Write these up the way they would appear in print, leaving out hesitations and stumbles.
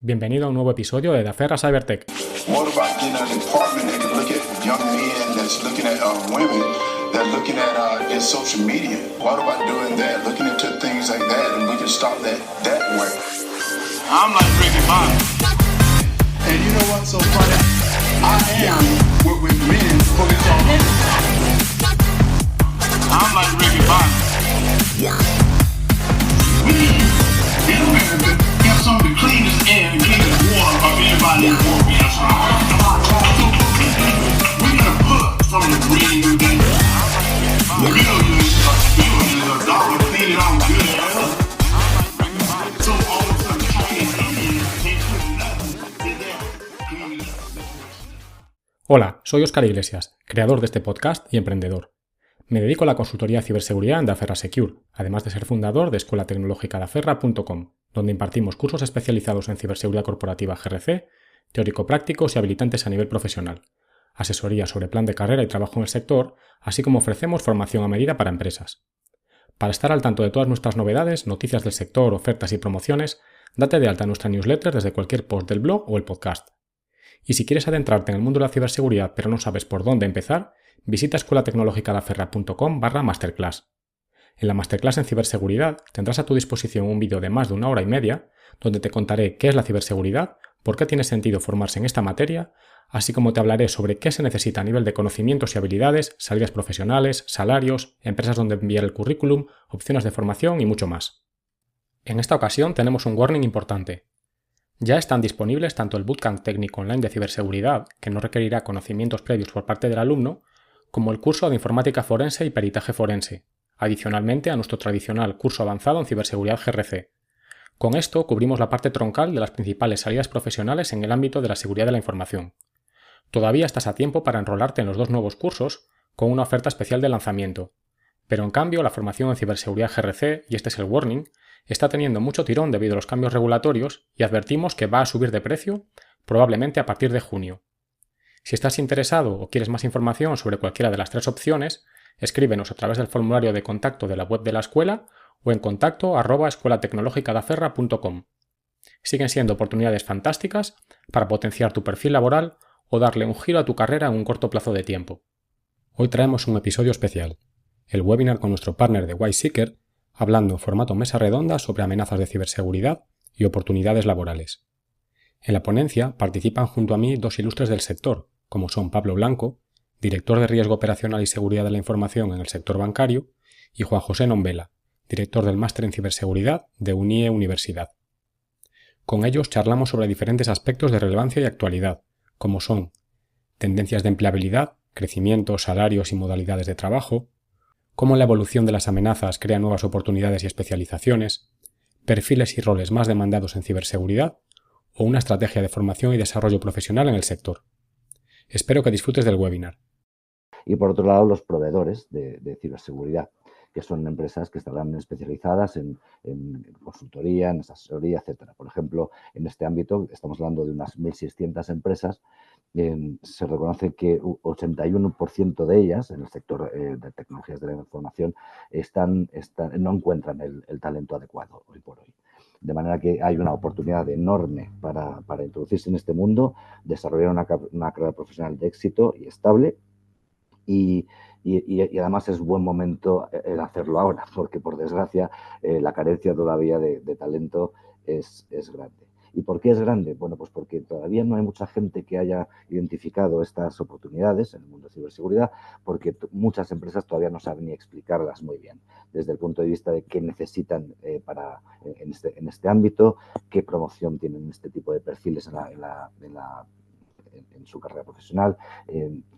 Bienvenido a un nuevo episodio de Daferra Cybertech. What about getting an department that can look at young men that's looking at women that are looking at in social media? What about doing that, looking into things like that, and we can stop that way? I'm like Ricky Bobby. And you know what's so funny? I am what when men focus on. I'm like Ricky Bobby. We in America have some of the cleanest air and cleanest water of anybody in the world. We're gonna put from the green millions of dollars cleaning out good air. So all of a sudden, Chinese Indians can't put nothing in there. Hola, soy Óscar Iglesias, creador de este podcast y emprendedor. Me dedico a la consultoría de ciberseguridad en Daferra Secure, además de ser fundador de escuelatecnologicadaferra.com, donde impartimos cursos especializados en ciberseguridad corporativa GRC, teórico-prácticos y habilitantes a nivel profesional, asesoría sobre plan de carrera y trabajo en el sector, así como ofrecemos formación a medida para empresas. Para estar al tanto de todas nuestras novedades, noticias del sector, ofertas y promociones, date de alta en nuestra newsletter desde cualquier post del blog o el podcast. Y si quieres adentrarte en el mundo de la ciberseguridad pero no sabes por dónde empezar, visita escuelatecnologicadaferra.com/masterclass. En la masterclass en ciberseguridad tendrás a tu disposición un vídeo de más de 1 hora y media donde te contaré qué es la ciberseguridad, por qué tiene sentido formarse en esta materia, así como te hablaré sobre qué se necesita a nivel de conocimientos y habilidades, salidas profesionales, salarios, empresas donde enviar el currículum, opciones de formación y mucho más. En esta ocasión tenemos un warning importante. Ya están disponibles tanto el bootcamp técnico online de ciberseguridad, que no requerirá conocimientos previos por parte del alumno, como el curso de informática forense y peritaje forense, adicionalmente a nuestro tradicional curso avanzado en ciberseguridad GRC. Con esto cubrimos la parte troncal de las principales salidas profesionales en el ámbito de la seguridad de la información. Todavía estás a tiempo para enrolarte en los dos nuevos cursos con una oferta especial de lanzamiento, pero en cambio la formación en ciberseguridad GRC, y este es el warning, está teniendo mucho tirón debido a los cambios regulatorios y advertimos que va a subir de precio probablemente a partir de junio. Si estás interesado o quieres más información sobre cualquiera de las tres opciones, escríbenos a través del formulario de contacto de la web de la escuela o en contacto@escuelatecnologicadaferra.com. Siguen siendo oportunidades fantásticas para potenciar tu perfil laboral o darle un giro a tu carrera en un corto plazo de tiempo. Hoy traemos un episodio especial, el webinar con nuestro partner de WiseSeeker, hablando en formato mesa redonda sobre amenazas de ciberseguridad y oportunidades laborales. En la ponencia participan junto a mí dos ilustres del sector, como son Pablo Blanco, director de Riesgo Operacional y Seguridad de la Información en el sector bancario, y Juan José Nombela, director del Máster en Ciberseguridad de UNIE Universidad. Con ellos charlamos sobre diferentes aspectos de relevancia y actualidad, como son tendencias de empleabilidad, crecimiento, salarios y modalidades de trabajo, cómo la evolución de las amenazas crea nuevas oportunidades y especializaciones, perfiles y roles más demandados en ciberseguridad o una estrategia de formación y desarrollo profesional en el sector. Espero que disfrutes del webinar. Y por otro lado, los proveedores de ciberseguridad, que son empresas que estarán especializadas en consultoría, en asesoría, etcétera. Por ejemplo, en este ámbito estamos hablando de unas 1.600 empresas. Se reconoce que 81% de ellas, en el sector de tecnologías de la información, no encuentran el talento adecuado hoy por hoy. De manera que hay una oportunidad enorme para introducirse en este mundo, desarrollar una carrera profesional de éxito y estable. Y además es buen momento el hacerlo ahora, porque por desgracia la carencia todavía de talento es grande. ¿Y por qué es grande? Bueno, pues porque todavía no hay mucha gente que haya identificado estas oportunidades en el mundo de ciberseguridad, porque muchas empresas todavía no saben ni explicarlas muy bien, desde el punto de vista de qué necesitan en este ámbito, qué promoción tienen este tipo de perfiles en su carrera profesional,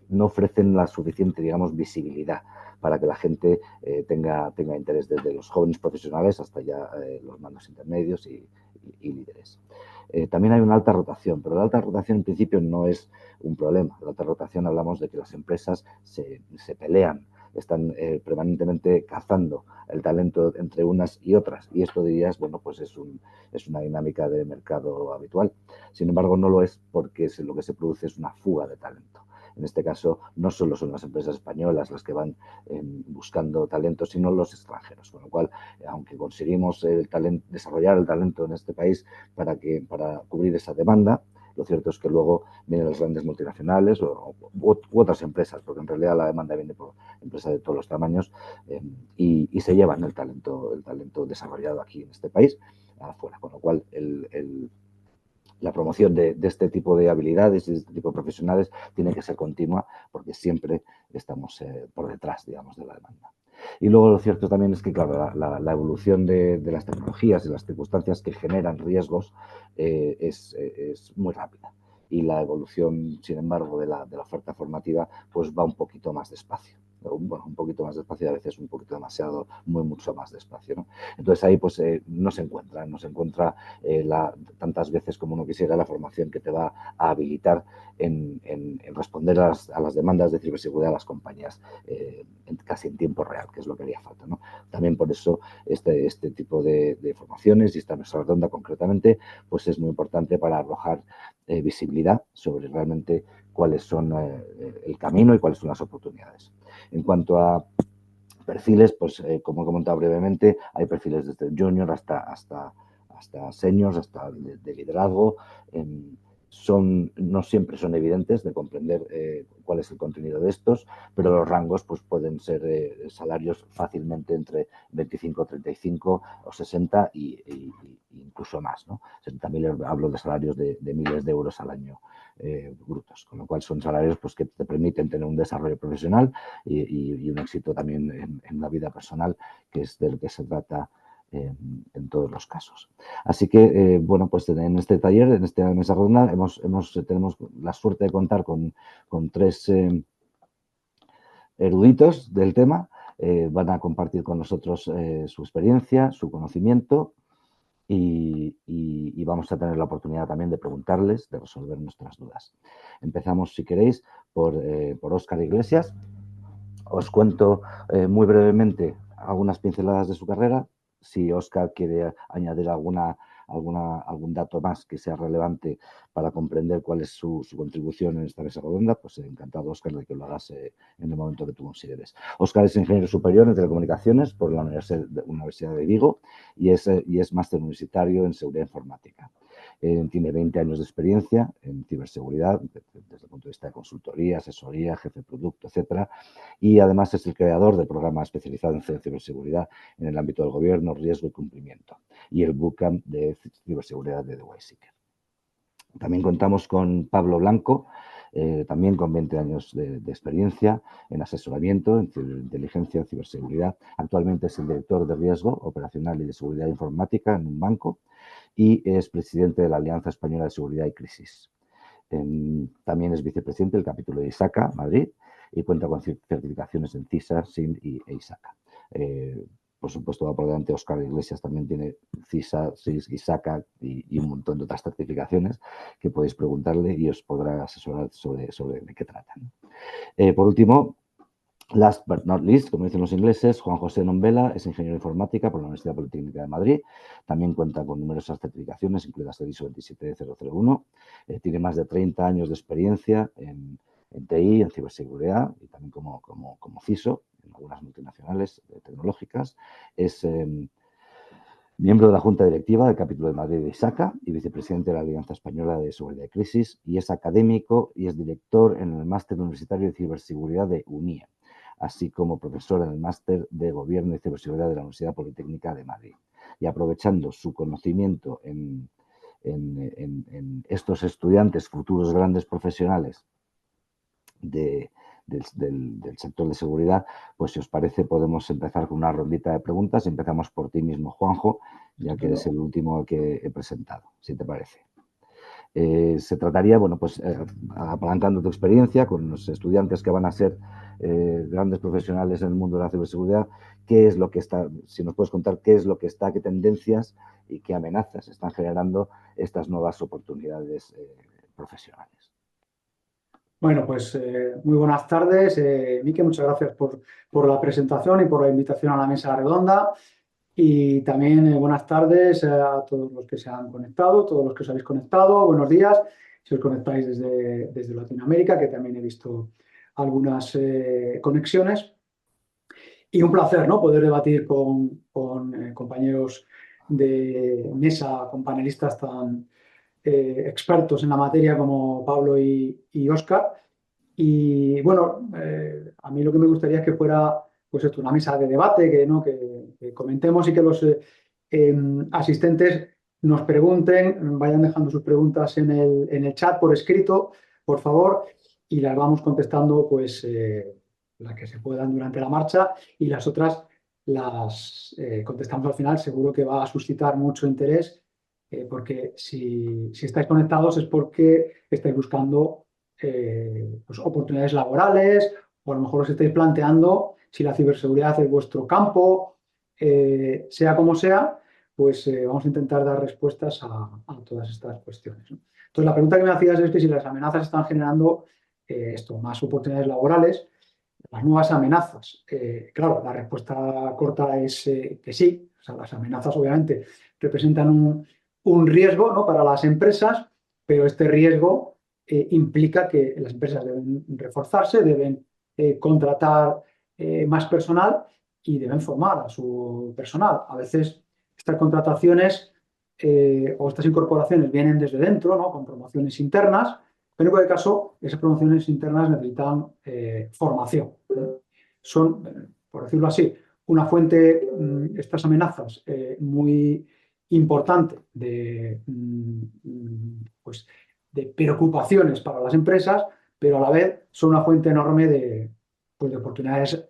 no ofrecen la suficiente, digamos, visibilidad para que la gente tenga interés desde los jóvenes profesionales hasta ya los mandos intermedios y líderes. También hay una alta rotación, pero la alta rotación en principio no es un problema. La alta rotación hablamos de que las empresas se pelean, están permanentemente cazando el talento entre unas y otras, y esto dirías, bueno, pues es una dinámica de mercado habitual. Sin embargo, no lo es porque lo que se produce es una fuga de talento. En este caso, no solo son las empresas españolas las que van buscando talento, sino los extranjeros. Con lo cual, aunque conseguimos desarrollar el talento en este país para cubrir esa demanda, lo cierto es que luego vienen las grandes multinacionales u otras empresas, porque en realidad la demanda viene por empresas de todos los tamaños y se llevan el talento desarrollado aquí en este país afuera. Con lo cual, la promoción de este tipo de habilidades y de este tipo de profesionales tiene que ser continua porque siempre estamos por detrás, digamos, de la demanda. Y luego lo cierto también es que, claro, la evolución de las tecnologías y las circunstancias que generan riesgos es muy rápida. Y la evolución, sin embargo, de la oferta formativa pues va un poquito más despacio. Bueno, un poquito más despacio y a veces un poquito demasiado, mucho más despacio, ¿no? Entonces ahí pues no se encuentra tantas veces como uno quisiera la formación que te va a habilitar en responder a las demandas de ciberseguridad de las compañías casi en tiempo real, que es lo que haría falta, ¿no? También por eso este tipo de formaciones y esta mesa redonda concretamente pues es muy importante para arrojar visibilidad sobre realmente cuáles son el camino y cuáles son las oportunidades. En cuanto a perfiles, pues como he comentado brevemente, hay perfiles desde junior hasta seniors, hasta de liderazgo. No siempre son evidentes de comprender cuál es el contenido de estos, pero los rangos pues, pueden ser salarios fácilmente entre 25, 35 o 60 e incluso más, ¿no? También hablo de salarios de miles de euros al año brutos, con lo cual son salarios pues, que te permiten tener un desarrollo profesional y un éxito también en la vida personal, que es de lo que se trata en todos los casos. Así que, bueno, pues en este taller, en esta mesa redonda, tenemos la suerte de contar con 3 eruditos del tema. Van a compartir con nosotros su experiencia, su conocimiento y vamos a tener la oportunidad también de preguntarles, de resolver nuestras dudas. Empezamos, si queréis, por Óscar Iglesias. Os cuento muy brevemente algunas pinceladas de su carrera. Si Óscar quiere añadir algún dato más que sea relevante para comprender cuál es su contribución en esta mesa redonda, pues encantado, Óscar, de que lo hagas en el momento que tú consideres. Óscar es ingeniero superior en telecomunicaciones por la Universidad de Vigo y es máster universitario en seguridad informática. Tiene 20 años de experiencia en ciberseguridad, desde el punto de vista de consultoría, asesoría, jefe de producto, etcétera. Y además es el creador del programa especializado en ciberseguridad en el ámbito del gobierno, riesgo y cumplimiento, y el bootcamp de ciberseguridad de The Wayseeker. También contamos con Pablo Blanco, también con 20 años de experiencia en asesoramiento, en inteligencia, en ciberseguridad. Actualmente es el director de riesgo operacional y de seguridad informática en un banco y es presidente de la Alianza Española de Seguridad y Crisis. También es vicepresidente del capítulo de ISACA, Madrid, y cuenta con certificaciones en CISA, SIM e ISACA. Por supuesto, va por delante Óscar Iglesias, también tiene CISA, SIS, ISACA y un montón de otras certificaciones que podéis preguntarle y os podrá asesorar sobre de qué tratan. Por último, last but not least, como dicen los ingleses, Juan José Nombela es ingeniero de informática por la Universidad Politécnica de Madrid. También cuenta con numerosas certificaciones, incluidas el ISO 27001. Tiene más de 30 años de experiencia en TI, en ciberseguridad y también como CISO en algunas multinacionales tecnológicas. Es miembro de la Junta Directiva del Capítulo de Madrid de ISACA y vicepresidente de la Alianza Española de Seguridad y Crisis. Y es académico y es director en el Máster Universitario de Ciberseguridad de UNIA, así como profesor en el Máster de Gobierno y Ciberseguridad de la Universidad Politécnica de Madrid. Y aprovechando su conocimiento en estos estudiantes, futuros grandes profesionales del sector de seguridad, pues si os parece podemos empezar con una rondita de preguntas. Empezamos por ti mismo, Juanjo, ya que eres el último que he presentado, si te parece. Se trataría, bueno, pues apalancando tu experiencia con los estudiantes que van a ser grandes profesionales en el mundo de la ciberseguridad, ¿qué es lo que está, si nos puedes contar qué es lo que está, qué tendencias y qué amenazas están generando estas nuevas oportunidades profesionales? Bueno, pues muy buenas tardes, Miki, muchas gracias por la presentación y por la invitación a la mesa redonda. Y también buenas tardes a todos los que se han conectado, todos los que os habéis conectado, buenos días. si os conectáis desde Latinoamérica, que también he visto algunas conexiones. Y un placer, ¿no?, poder debatir con compañeros de mesa, con panelistas tan expertos en la materia como Pablo y Óscar. Y bueno, a mí lo que me gustaría es que fuera pues esto, una mesa de debate, que comentemos y que los asistentes nos pregunten, vayan dejando sus preguntas en el chat por escrito, por favor, y las vamos contestando pues las que se puedan durante la marcha y las otras las contestamos al final. Seguro que va a suscitar mucho interés porque si estáis conectados es porque estáis buscando pues, oportunidades laborales o a lo mejor os estáis planteando si la ciberseguridad es vuestro campo, sea como sea, pues vamos a intentar dar respuestas a todas estas cuestiones, ¿no? Entonces, la pregunta que me hacías es que si las amenazas están generando más oportunidades laborales, las nuevas amenazas. Claro, la respuesta corta es que sí. O sea, las amenazas obviamente representan un riesgo, ¿no?, para las empresas, pero este riesgo implica que las empresas deben reforzarse, deben contratar más personal y deben formar a su personal. A veces estas contrataciones o estas incorporaciones vienen desde dentro, ¿no?, con promociones internas, pero en cualquier caso esas promociones internas necesitan formación. Son, por decirlo así, una fuente, estas amenazas, muy importante pues, de preocupaciones para las empresas, pero a la vez son una fuente enorme pues, de oportunidades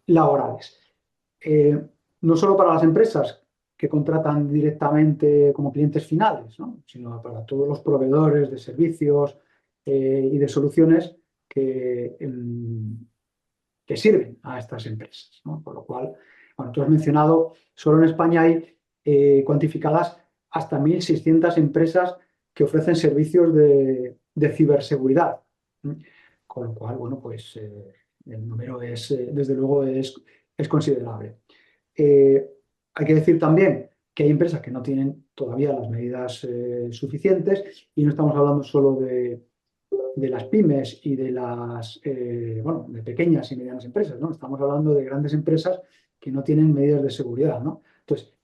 laborales. No solo para las empresas que contratan directamente como clientes finales, ¿no?, sino para todos los proveedores de servicios y de soluciones que sirven a estas empresas, ¿no? Por lo cual, bueno, tú has mencionado, solo en España hay cuantificadas hasta 1.600 empresas que ofrecen servicios de ciberseguridad. Con lo cual, bueno, pues el número es, desde luego, es considerable. Hay que decir también que hay empresas que no tienen todavía las medidas suficientes y no estamos hablando solo de las pymes y de las de pequeñas y medianas empresas, ¿no? Estamos hablando de grandes empresas que no tienen medidas de seguridad, ¿no? Entonces,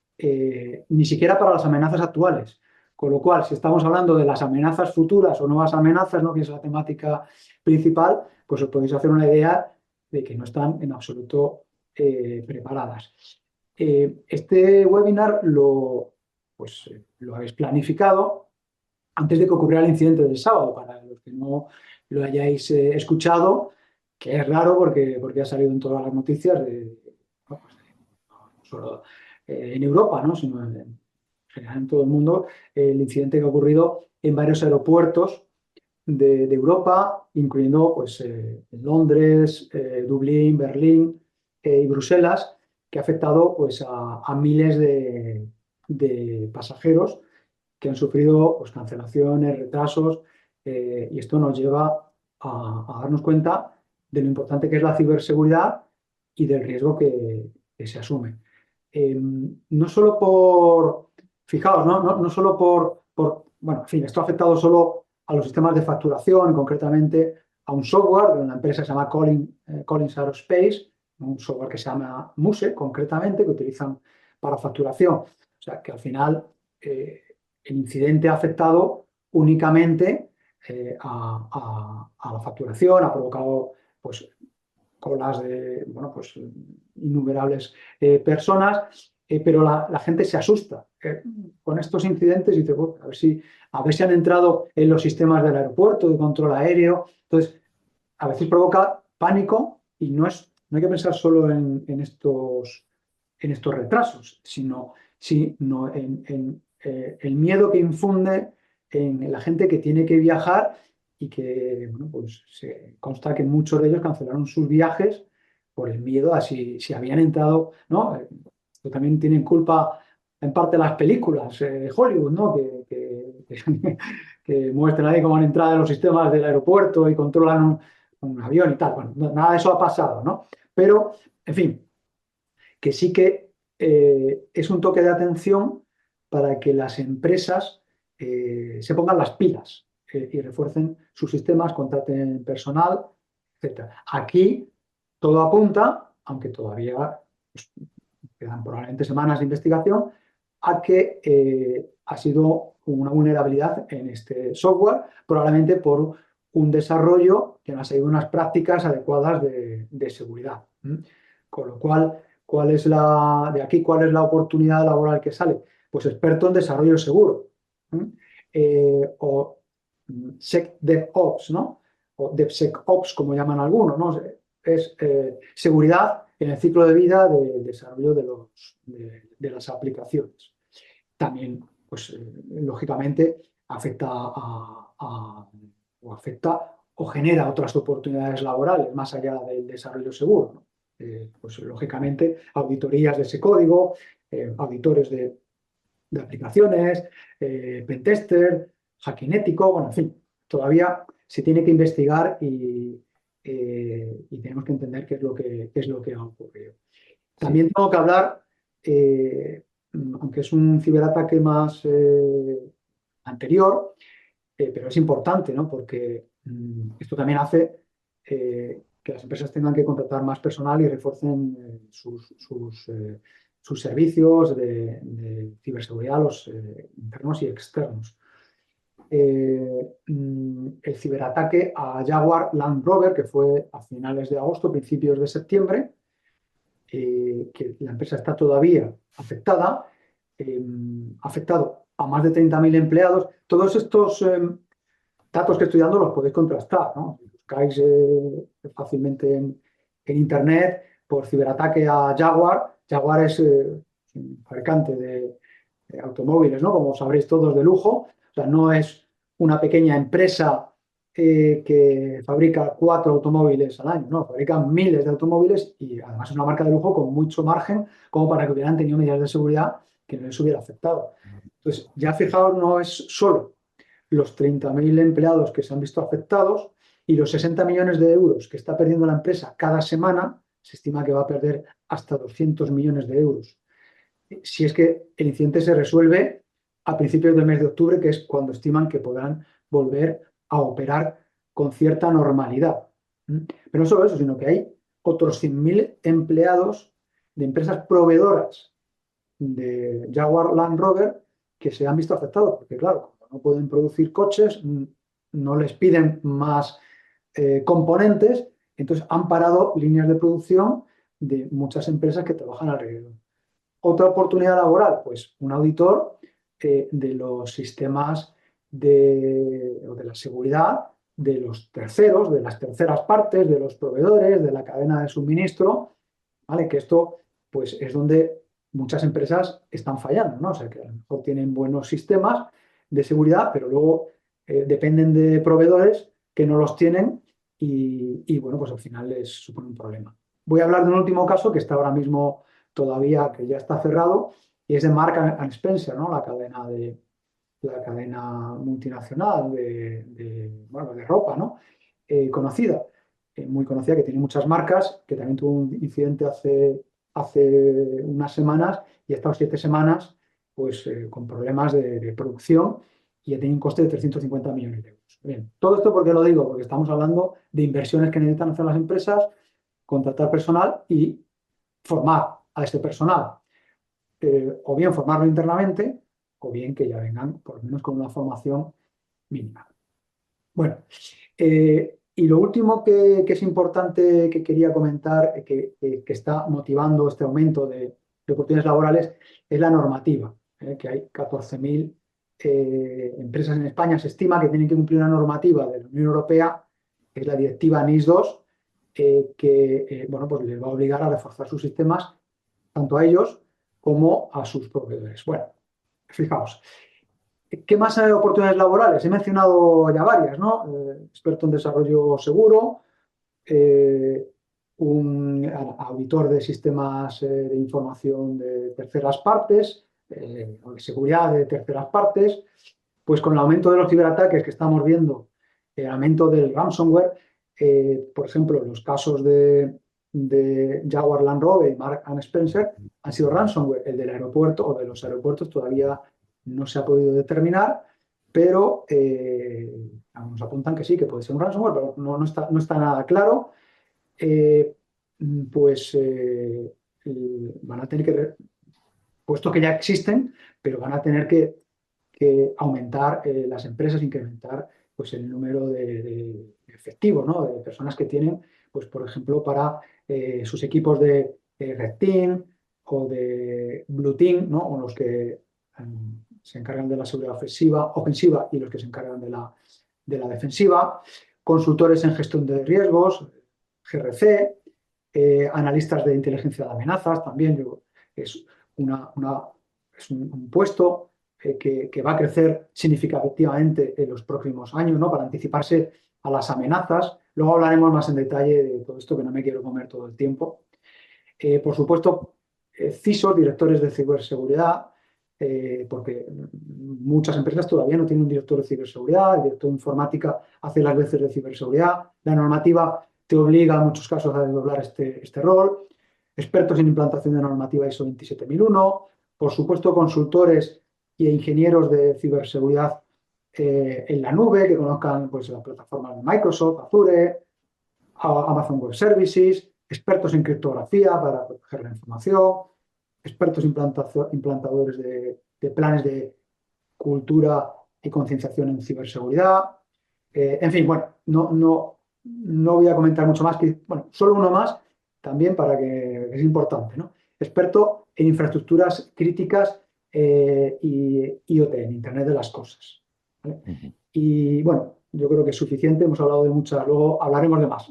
ni siquiera para las amenazas actuales. Con lo cual, si estamos hablando de las amenazas futuras o nuevas amenazas, ¿no?, que es la temática principal, pues os podéis hacer una idea de que no están en absoluto preparadas. Este webinar lo habéis planificado antes de que ocurriera el incidente del sábado, para los que no lo hayáis escuchado, que es raro porque ha salido en todas las noticias, no solo en Europa, ¿no?, sino en general en todo el mundo, el incidente que ha ocurrido en varios aeropuertos de Europa, incluyendo pues, Londres, Dublín, Berlín y Bruselas, que ha afectado pues, a miles de pasajeros que han sufrido pues, cancelaciones, retrasos, y esto nos lleva a darnos cuenta de lo importante que es la ciberseguridad y del riesgo que se asume. No solo fijaos, no solo bueno, en fin, esto ha afectado solo a los sistemas de facturación, concretamente a un software de una empresa que se llama Collins Aerospace, un software que se llama Muse, concretamente, que utilizan para facturación. O sea, que al final el incidente ha afectado únicamente a la facturación, ha provocado pues, colas de pues, innumerables personas, pero la gente se asusta con estos incidentes y dice, bueno, a ver si han entrado en los sistemas del aeropuerto de control aéreo. Entonces, a veces provoca pánico y no hay que pensar solo en estos retrasos, sino en el miedo que infunde en la gente que tiene que viajar y que, bueno, pues se consta que muchos de ellos cancelaron sus viajes por el miedo a si habían entrado, ¿no? También tienen culpa en parte las películas de Hollywood, ¿no?, que muestran ahí cómo han entrado en los sistemas del aeropuerto y controlan un avión y tal. Bueno, nada de eso ha pasado, ¿no? Pero, en fin, que sí que es un toque de atención para que las empresas se pongan las pilas y refuercen sus sistemas, contraten personal, etc. Aquí todo apunta, aunque todavía pues, quedan probablemente semanas de investigación, a que ha sido una vulnerabilidad en este software, probablemente por un desarrollo que no ha seguido unas prácticas adecuadas de seguridad. Con lo cual, ¿cuál es la oportunidad laboral que sale? Pues experto en desarrollo seguro. O SecDevOps, ¿no? O DevSecOps, como llaman algunos, ¿no? Es seguridad en el ciclo de vida del desarrollo de las aplicaciones. También, pues, lógicamente, afecta o genera otras oportunidades laborales más allá del desarrollo seguro, ¿no? Pues, lógicamente, auditorías de ese código, auditores de aplicaciones, pentester, hacking ético, bueno, en fin, todavía se tiene que investigar y tenemos que entender qué es lo que ha ocurrido. También tengo que hablar, aunque es un ciberataque más anterior, pero es importante, ¿no? Porque esto también hace que las empresas tengan que contratar más personal y refuercen sus servicios de ciberseguridad, los internos y externos. El ciberataque a Jaguar Land Rover, que fue a finales de agosto, principios de septiembre, que la empresa está todavía afectada, ha afectado a más de 30.000 empleados. Todos estos datos que estoy dando los podéis contrastar, ¿no? Buscáis fácilmente en Internet por ciberataque a Jaguar. Jaguar es un fabricante de automóviles, ¿no? Como sabréis todos, de lujo. O sea, no es una pequeña empresa que fabrica 4 automóviles al año, no, fabrican miles de automóviles y además es una marca de lujo con mucho margen como para que hubieran tenido medidas de seguridad que no les hubiera afectado. Entonces, ya fijaos, no es solo los 30.000 empleados que se han visto afectados y los 60 millones de euros que está perdiendo la empresa cada semana, se estima que va a perder hasta 200 millones de euros. Si es que el incidente se resuelve a principios del mes de octubre, que es cuando estiman que podrán volver a operar con cierta normalidad. Pero no solo eso, sino que hay otros 100.000 empleados de empresas proveedoras de Jaguar Land Rover que se han visto afectados, porque claro, como no pueden producir coches, no les piden más componentes, entonces han parado líneas de producción de muchas empresas que trabajan alrededor. Otra oportunidad laboral, pues un auditor de los sistemas de la seguridad de los terceros, de las terceras partes, de los proveedores, de la cadena de suministro, ¿vale? Que esto pues es donde muchas empresas están fallando, ¿no? O sea, que a lo mejor tienen buenos sistemas de seguridad, pero luego dependen de proveedores que no los tienen y bueno, pues al final les supone un problema. Voy a hablar de un último caso que está ahora mismo todavía, que ya está cerrado, y es de Marks & Spencer, ¿no? La cadena multinacional de ropa, ¿no? Conocida, muy conocida, que tiene muchas marcas, que también tuvo un incidente hace unas semanas y ha estado 7 semanas pues, con problemas de producción y ha tenido un coste de 350 millones de euros. Bien, todo esto, ¿por qué lo digo? Porque estamos hablando de inversiones que necesitan hacer las empresas, contratar personal y formar a este personal. O bien formarlo internamente, o bien que ya vengan por lo menos con una formación mínima. Bueno, y lo último que es importante que quería comentar, que está motivando este aumento de oportunidades laborales, es la normativa, que hay 14.000 empresas en España. Se estima que tienen que cumplir una normativa de la Unión Europea, que es la directiva NIS2, que bueno, pues les va a obligar a reforzar sus sistemas, tanto a ellos como a sus proveedores. Bueno, fijaos. ¿Qué más oportunidades laborales? He mencionado ya varias, ¿no? Experto en desarrollo seguro, un auditor de sistemas de información de terceras partes, o de seguridad de terceras partes. Pues con el aumento de los ciberataques que estamos viendo, el aumento del ransomware, por ejemplo, los casos de Jaguar Land Rover y Marks & Spencer han sido ransomware. El del aeropuerto o de los aeropuertos todavía no se ha podido determinar, pero nos apuntan que sí, que puede ser un ransomware, pero no está nada claro. Pues van a tener puesto que ya existen, pero van a tener que aumentar las empresas, incrementar pues, el número de efectivos, ¿no? De personas que tienen, pues, por ejemplo, para sus equipos de Red Team o de Blue Team, ¿no? O los que se encargan de la seguridad ofensiva y los que se encargan de la defensiva, consultores en gestión de riesgos, GRC, analistas de inteligencia de amenazas, también es, es un puesto que va a crecer significativamente en los próximos años, ¿no? Para anticiparse a las amenazas. Luego hablaremos más en detalle de todo esto, que no me quiero comer todo el tiempo. Por supuesto, CISOs, directores de ciberseguridad, porque muchas empresas todavía no tienen un director de ciberseguridad, el director de informática hace las veces de ciberseguridad, la normativa te obliga en muchos casos a desdoblar este rol, expertos en implantación de normativa ISO 27001, por supuesto consultores e ingenieros de ciberseguridad en la nube, que conozcan pues, las plataformas de Microsoft, Azure, Amazon Web Services, expertos en criptografía para proteger la información, expertos implantadores de planes de cultura y concienciación en ciberseguridad. En fin, bueno, no voy a comentar mucho más, bueno, solo uno más también para que es importante, ¿no? Experto en infraestructuras críticas y IoT, en Internet de las Cosas, ¿vale? Y bueno, yo creo que es suficiente, hemos hablado de muchas, luego hablaremos de más.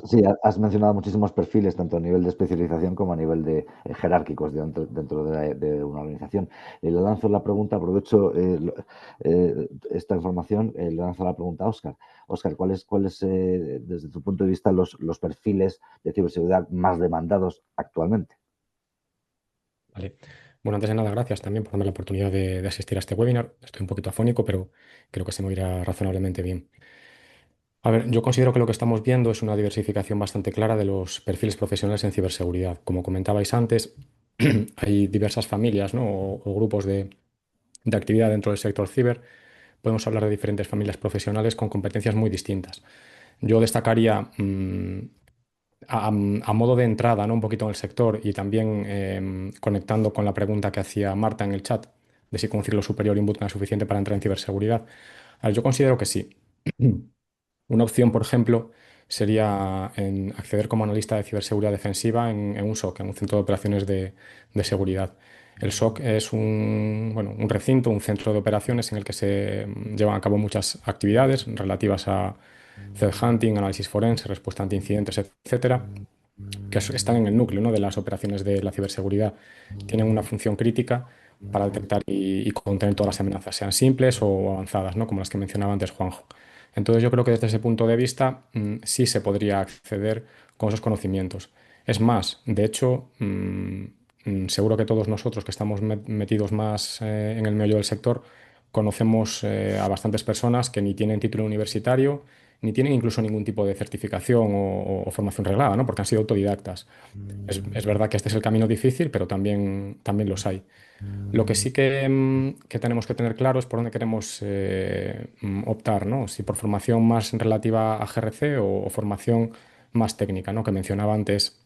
Sí, has mencionado muchísimos perfiles, tanto a nivel de especialización como a nivel de jerárquicos dentro de una organización. Le lanzo la pregunta, aprovecho esta información, le lanzo la pregunta a Óscar. Óscar, ¿cuáles desde tu punto de vista, los perfiles de ciberseguridad más demandados actualmente? Vale. Bueno, antes de nada, gracias también por darme la oportunidad de asistir a este webinar. Estoy un poquito afónico, pero creo que se me oirá razonablemente bien. A ver, yo considero que lo que estamos viendo es una diversificación bastante clara de los perfiles profesionales en ciberseguridad. Como comentabais antes, hay diversas familias, ¿no? o grupos de actividad dentro del sector ciber. Podemos hablar de diferentes familias profesionales con competencias muy distintas. Yo destacaría a modo de entrada, ¿no? Un poquito en el sector y también conectando con la pregunta que hacía Marta en el chat de si con un ciclo superior Inbootcamp es suficiente para entrar en ciberseguridad. A ver, yo considero que sí. Una opción, por ejemplo, sería acceder como analista de ciberseguridad defensiva en un SOC, en un centro de operaciones de seguridad. El SOC es un recinto, un centro de operaciones en el que se llevan a cabo muchas actividades relativas a threat hunting, análisis forense, respuesta ante incidentes, etcétera, que están en el núcleo, ¿no? de las operaciones de la ciberseguridad. Tienen una función crítica para detectar y contener todas las amenazas, sean simples o avanzadas, ¿no? como las que mencionaba antes Juanjo. Entonces yo creo que desde ese punto de vista sí se podría acceder con esos conocimientos. Es más, de hecho, seguro que todos nosotros que estamos metidos más en el meollo del sector conocemos a bastantes personas que ni tienen título universitario, ni tienen incluso ningún tipo de certificación o formación reglada, ¿no? Porque han sido autodidactas. Es verdad que este es el camino difícil, pero también los hay. Lo que sí que tenemos que tener claro es por dónde queremos optar, ¿no? Si por formación más relativa a GRC o formación más técnica, ¿no? Que mencionaba antes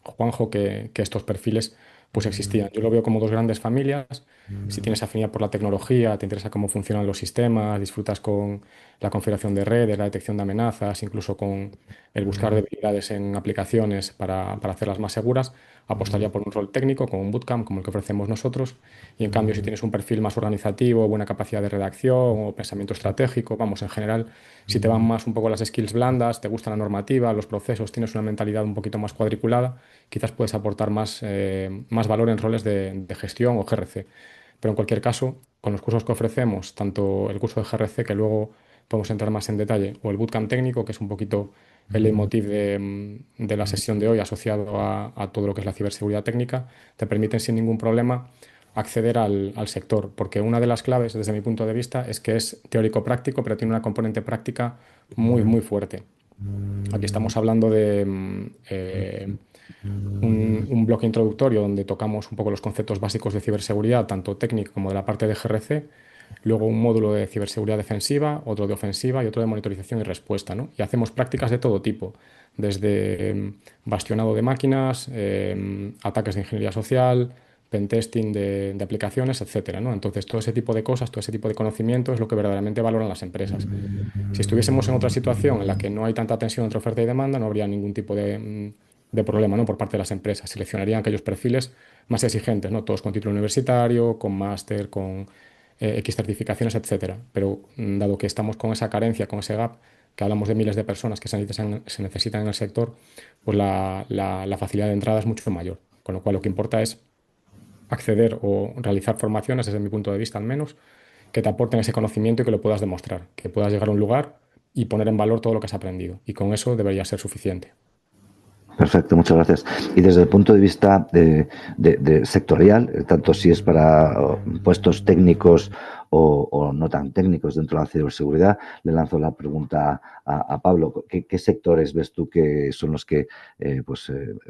Juanjo que estos perfiles pues existían. Yo lo veo como dos grandes familias. Si tienes afinidad por la tecnología, te interesa cómo funcionan los sistemas, disfrutas con la configuración de redes, la detección de amenazas, incluso con el buscar debilidades en aplicaciones para hacerlas más seguras, apostaría por un rol técnico como un bootcamp, como el que ofrecemos nosotros. Y en cambio, si tienes un perfil más organizativo, buena capacidad de redacción o pensamiento estratégico, vamos, en general, si te van más un poco las skills blandas, te gusta la normativa, los procesos, tienes una mentalidad un poquito más cuadriculada, quizás puedes aportar más valor en roles de gestión o GRC. Pero en cualquier caso, con los cursos que ofrecemos, tanto el curso de GRC, que luego podemos entrar más en detalle, o el bootcamp técnico, que es un poquito el leitmotiv de la sesión de hoy asociado a todo lo que es la ciberseguridad técnica, te permiten sin ningún problema acceder al sector, porque una de las claves, desde mi punto de vista, es que es teórico-práctico, pero tiene una componente práctica muy, muy fuerte. Aquí estamos hablando de un bloque introductorio donde tocamos un poco los conceptos básicos de ciberseguridad, tanto técnico como de la parte de GRC. Luego un módulo de ciberseguridad defensiva, otro de ofensiva y otro de monitorización y respuesta, ¿no? Y hacemos prácticas de todo tipo, desde bastionado de máquinas, ataques de ingeniería social, pentesting de aplicaciones, etcétera, ¿no? Entonces, todo ese tipo de cosas, todo ese tipo de conocimiento es lo que verdaderamente valoran las empresas. Si estuviésemos en otra situación en la que no hay tanta tensión entre oferta y demanda, no habría ningún tipo de problema, ¿no? Por parte de las empresas. Seleccionarían aquellos perfiles más exigentes, ¿no? Todos con título universitario, con máster, con X certificaciones, etcétera. Pero dado que estamos con esa carencia, con ese gap, que hablamos de miles de personas que se necesitan en el sector, pues la facilidad de entrada es mucho mayor. Con lo cual lo que importa es acceder o realizar formaciones, desde mi punto de vista al menos, que te aporten ese conocimiento y que lo puedas demostrar, que puedas llegar a un lugar y poner en valor todo lo que has aprendido. Y con eso debería ser suficiente. Perfecto, muchas gracias. Y desde el punto de vista de sectorial, tanto si es para puestos técnicos o no tan técnicos dentro de la ciberseguridad, le lanzo la pregunta a Pablo. ¿Qué sectores ves tú que son los que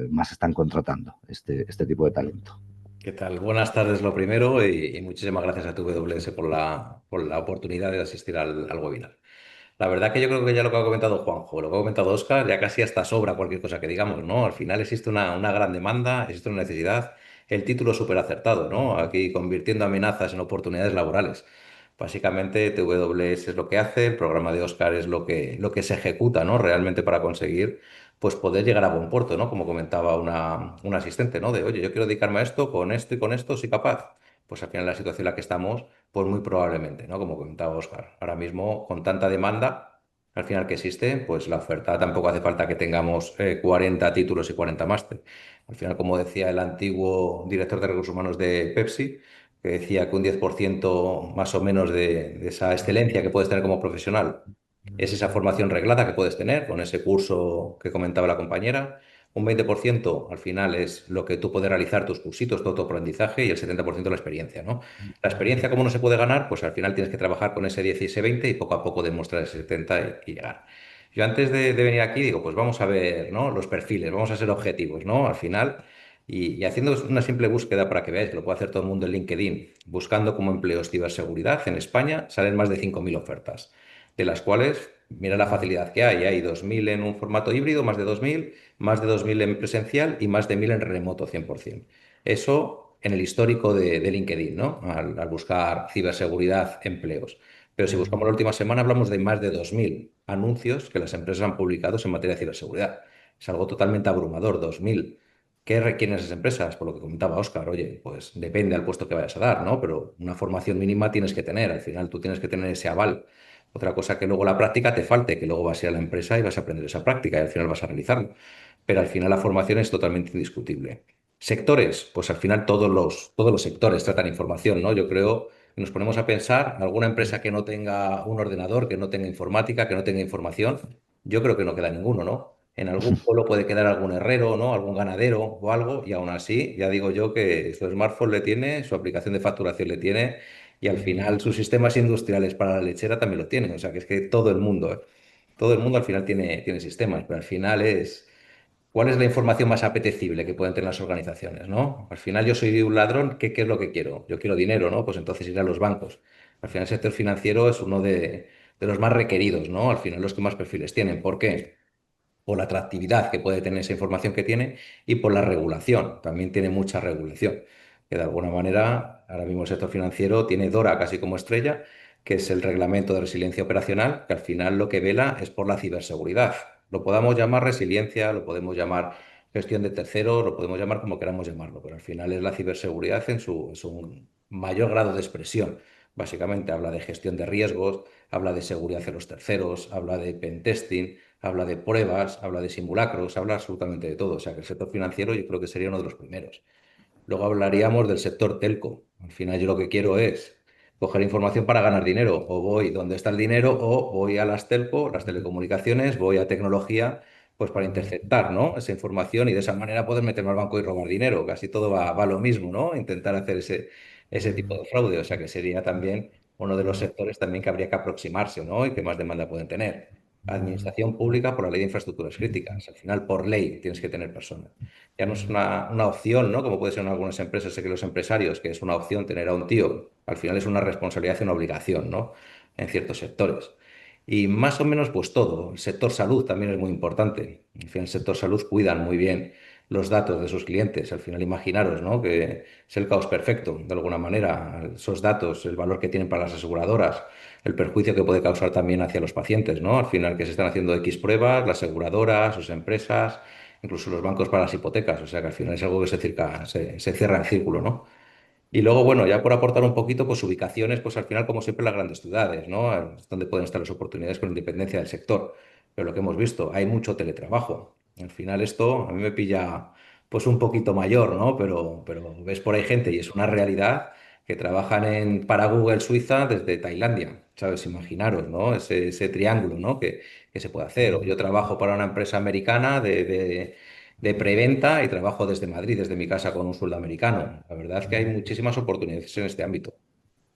más están contratando este tipo de talento? ¿Qué tal? Buenas tardes, lo primero, y muchísimas gracias a TWS por la oportunidad de asistir al webinar. La verdad que yo creo que ya lo que ha comentado Juanjo, lo que ha comentado Óscar, ya casi hasta sobra cualquier cosa que digamos, ¿no? Al final existe una gran demanda, existe una necesidad, el título es súper acertado, ¿no? Aquí convirtiendo amenazas en oportunidades laborales. Básicamente TWS es lo que hace, el programa de Óscar es lo que se ejecuta, ¿no? Realmente para conseguir pues poder llegar a buen puerto, ¿no? Como comentaba una asistente, ¿no? De, oye, yo quiero dedicarme a esto y con esto soy capaz. Pues al final la situación en la que estamos, pues muy probablemente, ¿no? Como comentaba Óscar, ahora mismo con tanta demanda, al final que existe, pues la oferta tampoco hace falta que tengamos 40 títulos y 40 máster. Al final, como decía el antiguo director de recursos humanos de Pepsi, que decía que un 10% más o menos de esa excelencia que puedes tener como profesional es esa formación reglada que puedes tener con ese curso que comentaba la compañera. Un 20% al final es lo que tú puedes realizar, tus cursitos, todo tu aprendizaje y el 70% la experiencia, ¿no? La experiencia, ¿cómo no se puede ganar? Pues al final tienes que trabajar con ese 10 y ese 20 y poco a poco demostrar ese 70 y llegar. Yo antes de venir aquí digo, pues vamos a ver, ¿no? Los perfiles, vamos a ser objetivos, ¿no? Al final, y haciendo una simple búsqueda para que veáis, lo puede hacer todo el mundo en LinkedIn, buscando como empleos ciberseguridad en España, salen más de 5.000 ofertas, de las cuales, mira la facilidad que hay 2.000 en un formato híbrido, más de 2.000 en presencial y más de 1.000 en remoto 100%. Eso en el histórico de LinkedIn, ¿no? Al buscar ciberseguridad, empleos. Pero si buscamos la última semana, hablamos de más de 2.000 anuncios que las empresas han publicado en materia de ciberseguridad. Es algo totalmente abrumador, 2.000. ¿Qué requieren esas empresas? Por lo que comentaba Óscar, oye, pues depende al puesto que vayas a dar, ¿no? Pero una formación mínima tienes que tener, al final tú tienes que tener ese aval. Otra cosa que luego la práctica te falte, que luego vas a ir a la empresa y vas a aprender esa práctica y al final vas a realizarlo. Pero al final la formación es totalmente indiscutible. Sectores, pues al final todos los sectores tratan información, ¿no? Yo creo que nos ponemos a pensar, alguna empresa que no tenga un ordenador, que no tenga informática, que no tenga información, yo creo que no queda ninguno, ¿no? En algún pueblo puede quedar algún herrero, ¿no? Algún ganadero o algo, y aún así, ya digo yo que su smartphone le tiene, su aplicación de facturación le tiene, y al final sus sistemas industriales para la lechera también lo tienen. O sea, que es que todo el mundo al final tiene sistemas, pero al final es ¿cuál es la información más apetecible que pueden tener las organizaciones, ¿no? Al final yo soy un ladrón, ¿qué es lo que quiero? Yo quiero dinero, ¿no? Pues entonces ir a los bancos. Al final el sector financiero es uno de los más requeridos, ¿no? Al final los que más perfiles tienen. ¿Por qué? Por la atractividad que puede tener esa información que tiene y por la regulación. También tiene mucha regulación. Que de alguna manera, ahora mismo el sector financiero tiene DORA casi como estrella, que es el Reglamento de Resiliencia Operacional, que al final lo que vela es por la ciberseguridad. Lo podamos llamar resiliencia, lo podemos llamar gestión de terceros, lo podemos llamar como queramos llamarlo, pero al final es la ciberseguridad en su mayor grado de expresión. Básicamente habla de gestión de riesgos, habla de seguridad en los terceros, habla de pentesting, habla de pruebas, habla de simulacros, habla absolutamente de todo. O sea que el sector financiero yo creo que sería uno de los primeros. Luego hablaríamos del sector telco. Al final yo lo que quiero es coger información para ganar dinero. O voy donde está el dinero o voy a las telco, las telecomunicaciones, voy a tecnología, pues para interceptar, ¿no? Esa información y de esa manera poder meterme al banco y robar dinero. Casi todo va lo mismo, ¿no? Intentar hacer ese tipo de fraude. O sea que sería también uno de los sectores también que habría que aproximarse, ¿no? Y que más demanda pueden tener. Administración pública por la ley de infraestructuras críticas. Al final, por ley, tienes que tener personas. Ya no es una opción, ¿no? Como puede ser en algunas empresas, sé que los empresarios, que es una opción tener a un tío, al final es una responsabilidad y una obligación, ¿no? En ciertos sectores. Y más o menos, pues todo. El sector salud también es muy importante. Al final, el sector salud cuidan muy bien los datos de sus clientes. Al final, imaginaros, ¿no? Que es el caos perfecto, de alguna manera. Esos datos, el valor que tienen para las aseguradoras, el perjuicio que puede causar también hacia los pacientes, ¿no? Al final, que se están haciendo X pruebas, las aseguradoras, sus empresas, incluso los bancos para las hipotecas. O sea, que al final es algo que se cierra en círculo, ¿no? Y luego, bueno, ya por aportar un poquito, pues ubicaciones, pues al final, como siempre, las grandes ciudades, ¿no? Es donde pueden estar las oportunidades con independencia del sector. Pero lo que hemos visto, hay mucho teletrabajo. Al final esto a mí me pilla pues un poquito mayor, ¿no? Pero ves por ahí gente y es una realidad que trabajan para Google Suiza desde Tailandia, ¿sabes? Imaginaros, ¿no? Ese triángulo, ¿no? Que se puede hacer. O yo trabajo para una empresa americana de preventa y trabajo desde Madrid, desde mi casa con un sueldo americano. La verdad es que hay muchísimas oportunidades en este ámbito.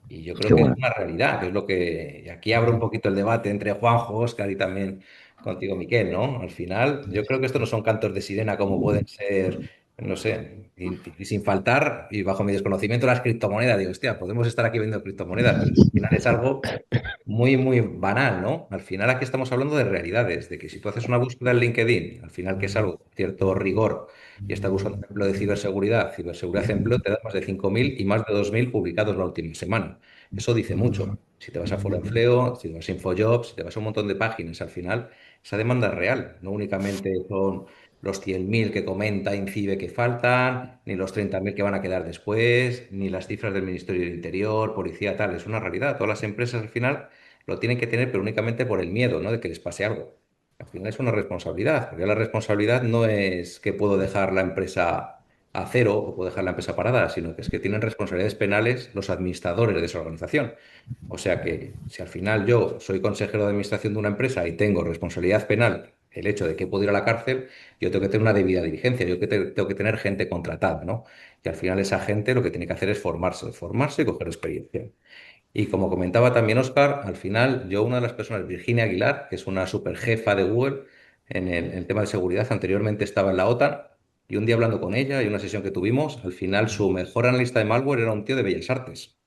Y yo creo Qué que es bueno. una realidad, que es lo que... Y aquí abro un poquito el debate entre Juanjo, Óscar y también contigo, Miquel, ¿no? Al final, yo creo que estos no son cantos de sirena como pueden ser, no sé, y sin faltar, y bajo mi desconocimiento, las criptomonedas. Digo, hostia, podemos estar aquí viendo criptomonedas, pero al final es algo muy, muy banal, ¿no? Al final aquí estamos hablando de realidades, de que si tú haces una búsqueda en LinkedIn, al final que es algo con cierto rigor y estás buscando empleo de ciberseguridad de empleo te da más de 5.000 y más de 2.000 publicados la última semana. Eso dice mucho. Si te vas a Foro Empleo, si te vas a InfoJobs, si te vas a un montón de páginas, al final esa demanda es real, no únicamente son los 100.000 que comenta INCIBE que faltan, ni los 30.000 que van a quedar después, ni las cifras del Ministerio del Interior, policía, tal. Es una realidad. Todas las empresas al final lo tienen que tener, pero únicamente por el miedo, ¿no? De que les pase algo. Al final es una responsabilidad, porque la responsabilidad no es que puedo dejar la empresa a cero o puedo dejar la empresa parada, sino que es que tienen responsabilidades penales los administradores de esa organización. O sea que si al final yo soy consejero de administración de una empresa y tengo responsabilidad penal, el hecho de que puedo ir a la cárcel, yo tengo que tener una debida diligencia, tengo que tener gente contratada, ¿no? Y al final esa gente lo que tiene que hacer es formarse y coger experiencia. Y como comentaba también Oscar, al final yo una de las personas, Virginia Aguilar, que es una super jefa de Google en el tema de seguridad, anteriormente estaba en la OTAN, y un día hablando con ella y una sesión que tuvimos, al final su mejor analista de malware era un tío de Bellas Artes.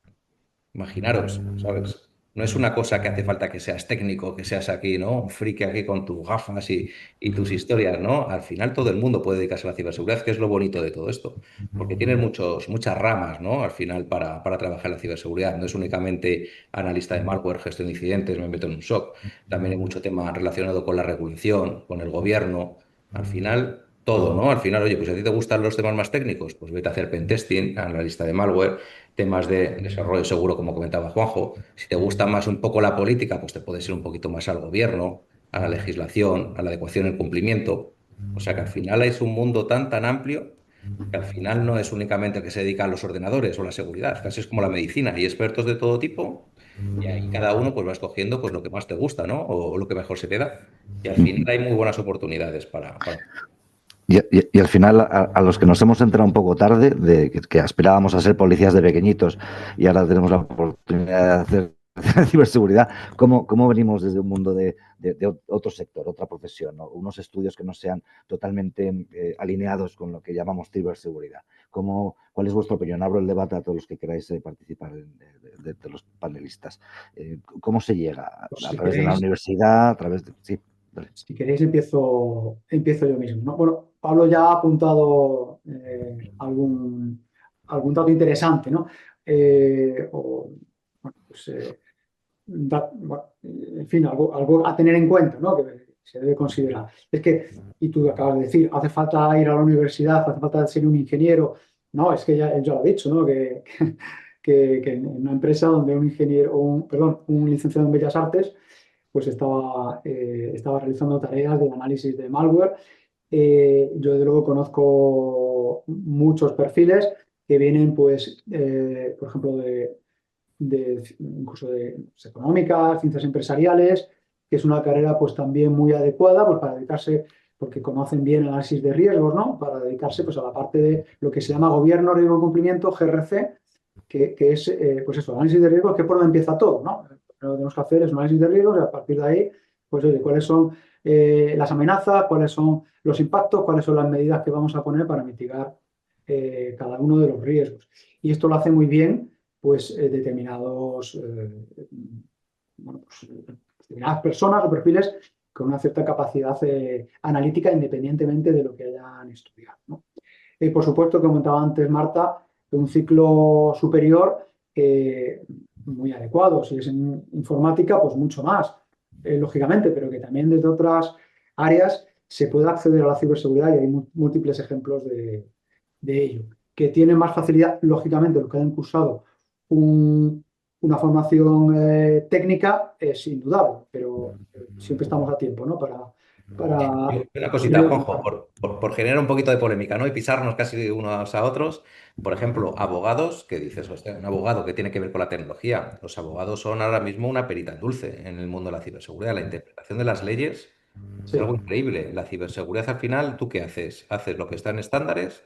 Imaginaros, ¿sabes? No es una cosa que hace falta que seas técnico, que seas aquí, ¿no? Un friki aquí con tus gafas y tus historias, ¿no? Al final todo el mundo puede dedicarse a la ciberseguridad, que es lo bonito de todo esto, porque tiene muchas ramas, ¿no? Al final para trabajar en la ciberseguridad. No es únicamente analista de malware, gestión de incidentes, me meto en un SOC. También hay mucho tema relacionado con la regulación, con el gobierno. Al final, todo, ¿no? Al final, oye, pues si a ti te gustan los temas más técnicos, pues vete a hacer pentesting, analista de malware, temas de desarrollo seguro, como comentaba Juanjo. Si te gusta más un poco la política, pues te puedes ir un poquito más al gobierno, a la legislación, a la adecuación y el cumplimiento. O sea que al final es un mundo tan amplio que al final no es únicamente el que se dedica a los ordenadores o a la seguridad, casi es como la medicina, hay expertos de todo tipo y ahí cada uno pues va escogiendo pues lo que más te gusta, ¿no? O lo que mejor se te da. Y al final hay muy buenas oportunidades para... Y al final, a los que nos hemos enterado un poco tarde, de que aspirábamos a ser policías de pequeñitos y ahora tenemos la oportunidad de hacer ciberseguridad, ¿cómo venimos desde un mundo de otro sector, otra profesión, ¿no? Unos estudios que no sean totalmente alineados con lo que llamamos ciberseguridad? ¿Cuál es vuestra opinión? Abro el debate a todos los que queráis participar de los panelistas. ¿Cómo se llega? Pues ¿A si través de la queréis, universidad? ¿A través de...? Sí, dale. si queréis empiezo yo mismo, ¿no? Bueno, Pablo ya ha apuntado algún dato interesante, ¿no? Bueno, pues, bueno, en fin, algo a tener en cuenta, ¿no? Que se debe considerar. Es que, y tú acabas de decir, hace falta ir a la universidad, hace falta ser un ingeniero. No, es que ya él ya lo ha dicho, ¿no? Que en una empresa donde un ingeniero, un licenciado en Bellas Artes, pues estaba realizando tareas de análisis de malware. Yo, desde luego, conozco muchos perfiles que vienen, pues, por ejemplo, incluso de económicas, ciencias empresariales, que es una carrera pues también muy adecuada pues, para dedicarse, porque conocen bien el análisis de riesgos, ¿no? Para dedicarse pues, a la parte de lo que se llama gobierno, riesgo y cumplimiento, GRC, que es pues eso, análisis de riesgos, que es por donde empieza todo, ¿no? Lo que tenemos que hacer es un análisis de riesgos y a partir de ahí pues oye, cuáles son las amenazas, cuáles son los impactos, cuáles son las medidas que vamos a poner para mitigar cada uno de los riesgos. Y esto lo hace muy bien pues determinadas personas o perfiles con una cierta capacidad analítica independientemente de lo que hayan estudiado, ¿no? Por supuesto, que comentaba antes Marta, un ciclo superior muy adecuado. Si es en informática, pues mucho más, lógicamente, pero que también desde otras áreas se puede acceder a la ciberseguridad y hay múltiples ejemplos de ello. Que tienen más facilidad, lógicamente, los que hayan cursado una formación técnica es indudable, pero siempre estamos a tiempo, ¿no? Para Una cosita, Juanjo, por generar un poquito de polémica, ¿no? Y pisarnos casi unos a otros. Por ejemplo, abogados, que dices, hostia, un abogado que tiene que ver con la tecnología. Los abogados son ahora mismo una perita dulce en el mundo de la ciberseguridad. La interpretación de las leyes es algo increíble. La ciberseguridad, al final, ¿tú qué haces? Haces lo que está en estándares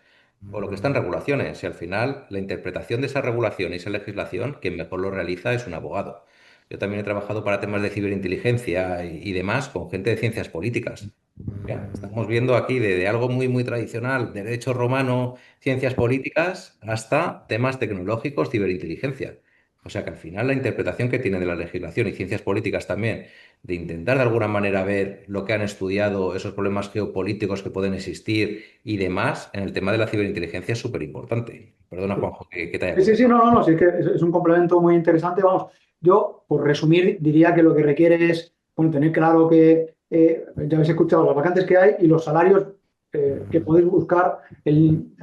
o lo que está en regulaciones. Y al final, la interpretación de esa regulación y esa legislación, quien mejor lo realiza es un abogado. Yo también he trabajado para temas de ciberinteligencia y demás con gente de ciencias políticas. Ya, estamos viendo aquí de algo muy, muy tradicional, derecho romano, ciencias políticas, hasta temas tecnológicos, ciberinteligencia. O sea que al final la interpretación que tiene de la legislación y ciencias políticas también, de intentar de alguna manera ver lo que han estudiado, esos problemas geopolíticos que pueden existir y demás, en el tema de la ciberinteligencia es súper importante. Perdona, Juanjo, que te haya Sí, cortado. no, sí, es que es un complemento muy interesante. Vamos, yo, por resumir, diría que lo que requiere es, bueno, tener claro que ya habéis escuchado las vacantes que hay y los salarios que podéis buscar en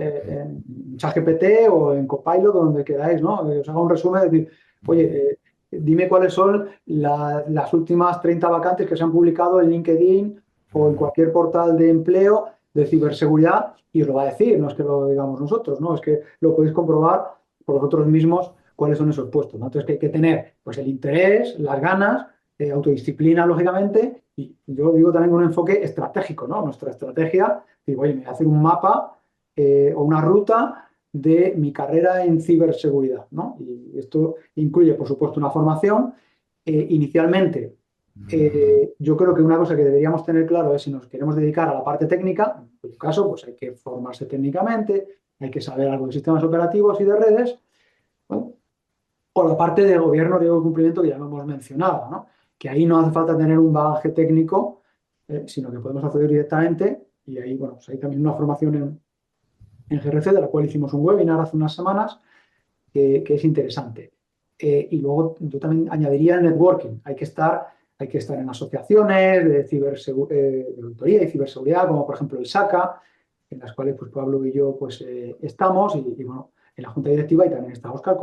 ChatGPT o en Copilot, donde queráis, ¿no? Os hago un resumen, de decir, oye, dime cuáles son las últimas 30 vacantes que se han publicado en LinkedIn o en cualquier portal de empleo de ciberseguridad y os lo va a decir, no es que lo digamos nosotros, ¿no? Es que lo podéis comprobar por vosotros mismos cuáles son esos puestos, ¿no? Entonces, que hay que tener pues, el interés, las ganas, autodisciplina, lógicamente, y yo digo también con un enfoque estratégico, ¿no? Nuestra estrategia, digo, oye, me voy a hacer un mapa o una ruta de mi carrera en ciberseguridad, ¿no? Y esto incluye, por supuesto, una formación. Inicialmente, yo creo que una cosa que deberíamos tener claro es si nos queremos dedicar a la parte técnica, en cuyo caso, pues hay que formarse técnicamente, hay que saber algo de sistemas operativos y de redes, ¿no? O la parte de gobierno, riesgo de cumplimiento, que ya lo hemos mencionado, ¿no? Que ahí no hace falta tener un bagaje técnico, sino que podemos acceder directamente y ahí, bueno, pues hay también una formación en GRC, de la cual hicimos un webinar hace unas semanas, que es interesante. Y luego yo también añadiría el networking. Hay que estar en asociaciones de auditoría y ciberseguridad, como por ejemplo el SACA, en las cuales pues, Pablo y yo pues, estamos, y bueno, en la junta directiva, y también está Óscar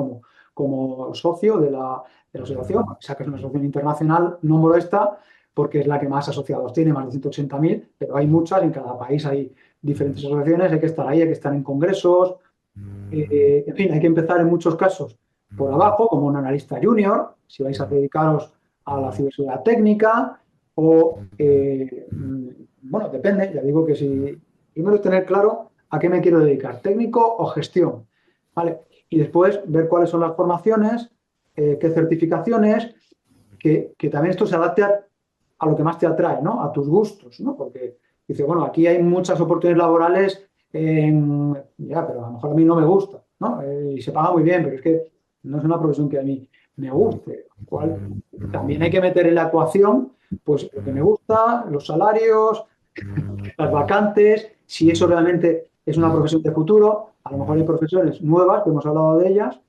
como socio de la asociación. SACA es una asociación internacional, nombro esta porque es la que más asociados tiene, más de 180.000, pero hay muchas, en cada país hay diferentes asociaciones, hay que estar ahí, hay que estar en congresos, en fin, hay que empezar en muchos casos por abajo, como un analista junior, si vais a dedicaros a la ciberseguridad técnica, o, bueno, depende, ya digo que si primero tener claro a qué me quiero dedicar, técnico o gestión, ¿vale? Y después ver cuáles son las formaciones, qué certificaciones, que también esto se adapte a lo que más te atrae, ¿no? A tus gustos, ¿no? Porque dice, bueno, aquí hay muchas oportunidades laborales, ya, pero a lo mejor a mí no me gusta, ¿no? Y se paga muy bien, pero es que no es una profesión que a mí me guste. Con lo cual, también hay que meter en la ecuación, pues, lo que me gusta, los salarios, las vacantes, si eso realmente es una profesión de futuro. A lo mejor hay profesiones nuevas, que hemos hablado de ellas,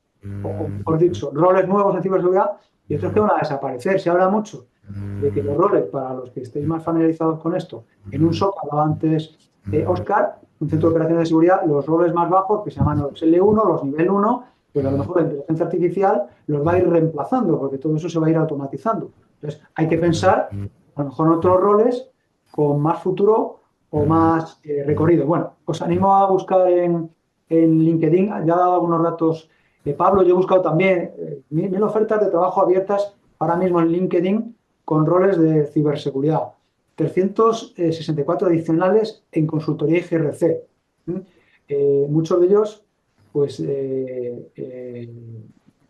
o mejor dicho, roles nuevos en ciberseguridad, y otros que van a desaparecer. Se habla mucho de que los roles, para los que estéis más familiarizados con esto, en un SOC, hablaba antes Óscar, un centro de operaciones de seguridad, los roles más bajos, que se llaman los L1, los nivel 1, pues a lo mejor la inteligencia artificial los va a ir reemplazando, porque todo eso se va a ir automatizando. Entonces, hay que pensar, a lo mejor, en otros roles con más futuro o más recorrido. Bueno, os animo a buscar en LinkedIn, ya he dado algunos datos. Pablo, yo he buscado también 1.000 ofertas de trabajo abiertas ahora mismo en LinkedIn con roles de ciberseguridad. 364 adicionales en consultoría y GRC. Muchos de ellos, pues,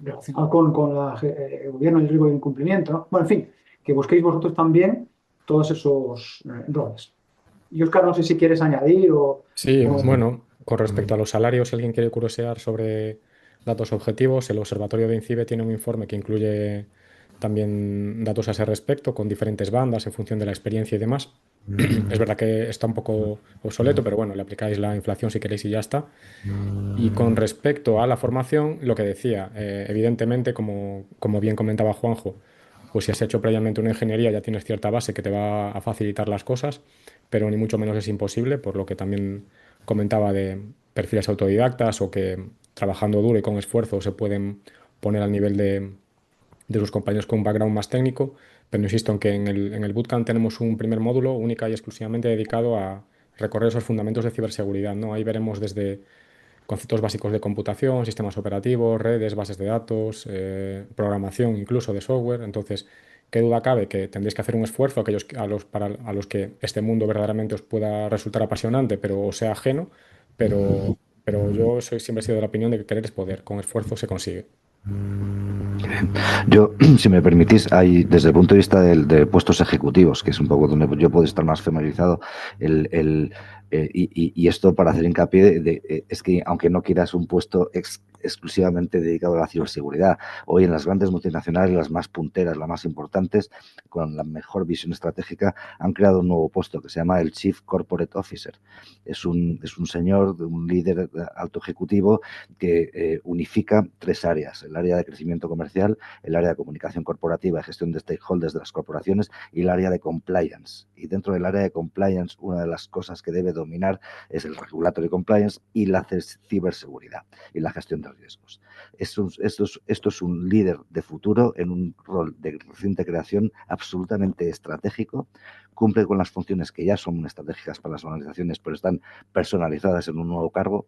relacionados con el gobierno y el riesgo de incumplimiento, ¿no? Bueno, en fin, que busquéis vosotros también todos esos roles. Y Óscar, no sé si quieres añadir o... Sí, o- bueno, con respecto a los salarios, si alguien quiere curiosear sobre datos objetivos, el Observatorio de INCIBE tiene un informe que incluye también datos a ese respecto, con diferentes bandas en función de la experiencia y demás. Es verdad que está un poco obsoleto, pero bueno, le aplicáis la inflación si queréis y ya está. Y con respecto a la formación, lo que decía, evidentemente, como bien comentaba Juanjo, pues si has hecho previamente una ingeniería ya tienes cierta base que te va a facilitar las cosas, pero ni mucho menos es imposible, por lo que también comentaba de perfiles autodidactas o que trabajando duro y con esfuerzo se pueden poner al nivel de sus compañeros con un background más técnico, pero insisto en que en el bootcamp tenemos un primer módulo única y exclusivamente dedicado a recorrer esos fundamentos de ciberseguridad, ¿no? Ahí veremos desde conceptos básicos de computación, sistemas operativos, redes, bases de datos, programación incluso de software. Entonces, qué duda cabe que tendréis que hacer un esfuerzo a los que este mundo verdaderamente os pueda resultar apasionante, pero os sea ajeno. Pero yo siempre he sido de la opinión de que querer es poder, con esfuerzo se consigue. Yo, si me permitís, hay desde el punto de vista de puestos ejecutivos, que es un poco donde yo puedo estar más familiarizado, y esto para hacer hincapié es que aunque no quieras un puesto exclusivamente dedicado a la ciberseguridad, hoy en las grandes multinacionales, las más punteras, las más importantes, con la mejor visión estratégica, han creado un nuevo puesto que se llama el Chief Corporate Officer. Es un señor, un líder alto ejecutivo que unifica tres áreas: el área de crecimiento comercial, el área de comunicación corporativa y gestión de stakeholders de las corporaciones y el área de compliance. Y dentro del área de compliance, una de las cosas que debe dominar es el regulatory compliance y la ciberseguridad y la gestión de riesgos. Esto es un líder de futuro en un rol de reciente creación absolutamente estratégico. Cumple con las funciones que ya son estratégicas para las organizaciones, pero están personalizadas en un nuevo cargo.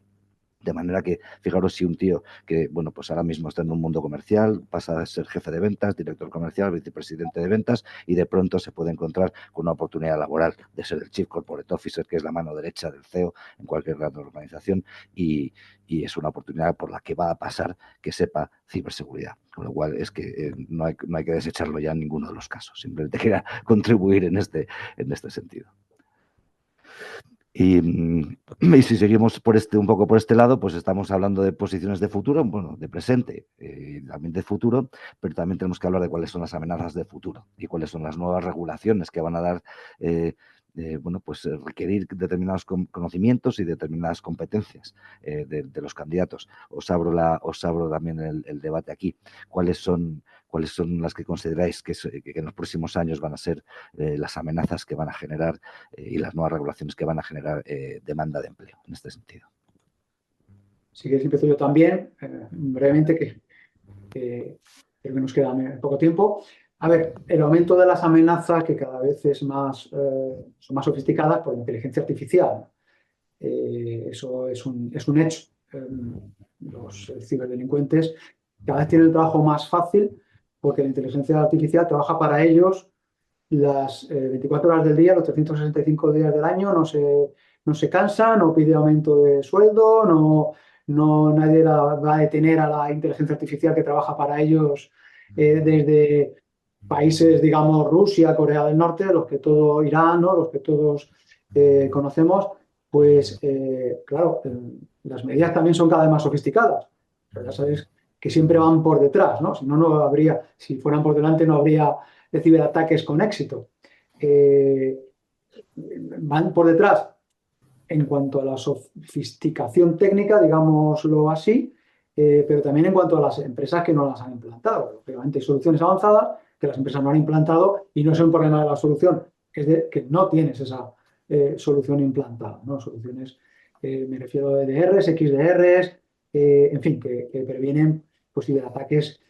De manera que, fijaros, si un tío que, bueno, pues ahora mismo está en un mundo comercial, pasa a ser jefe de ventas, director comercial, vicepresidente de ventas, y de pronto se puede encontrar con una oportunidad laboral de ser el Chief Corporate Officer, que es la mano derecha del CEO en cualquier gran organización, y es una oportunidad por la que va a pasar que sepa ciberseguridad. Con lo cual es que no hay que desecharlo ya en ninguno de los casos. Simplemente quería contribuir en este sentido. Y si seguimos un poco por este lado, pues estamos hablando de posiciones de futuro, bueno, de presente, también de futuro, pero también tenemos que hablar de cuáles son las amenazas de futuro y cuáles son las nuevas regulaciones que van a dar, bueno, pues requerir determinados conocimientos y determinadas competencias de los candidatos. Os abro también el debate aquí. ¿Cuáles son las que consideráis que en los próximos años van a ser las amenazas que van a generar y las nuevas regulaciones que van a generar demanda de empleo en este sentido? Si quieres empiezo yo también, brevemente, que creo que nos queda poco tiempo. A ver, el aumento de las amenazas, que cada vez son más sofisticadas por la inteligencia artificial. Eso es un hecho. Los ciberdelincuentes cada vez tienen el trabajo más fácil porque la inteligencia artificial trabaja para ellos las 24 horas del día, los 365 días del año, no se cansa, no pide aumento de sueldo, nadie va a detener a la inteligencia artificial que trabaja para ellos desde países, digamos, Rusia, Corea del Norte, los que todos, Irán, ¿no? Los que todos conocemos, pues claro, las medidas también son cada vez más sofisticadas. Pero ya sabéis que siempre van por detrás, ¿no? Si no, no habría, si fueran por delante no habría de ciberataques con éxito. Van por detrás en cuanto a la sofisticación técnica, digámoslo así, pero también en cuanto a las empresas que no las han implantado. Obviamente hay soluciones avanzadas que las empresas no han implantado y no es un problema de la solución, es de que no tienes esa solución implantada, ¿no? Soluciones, me refiero a EDRs, XDRs, en fin, que previenen pues, ciberataques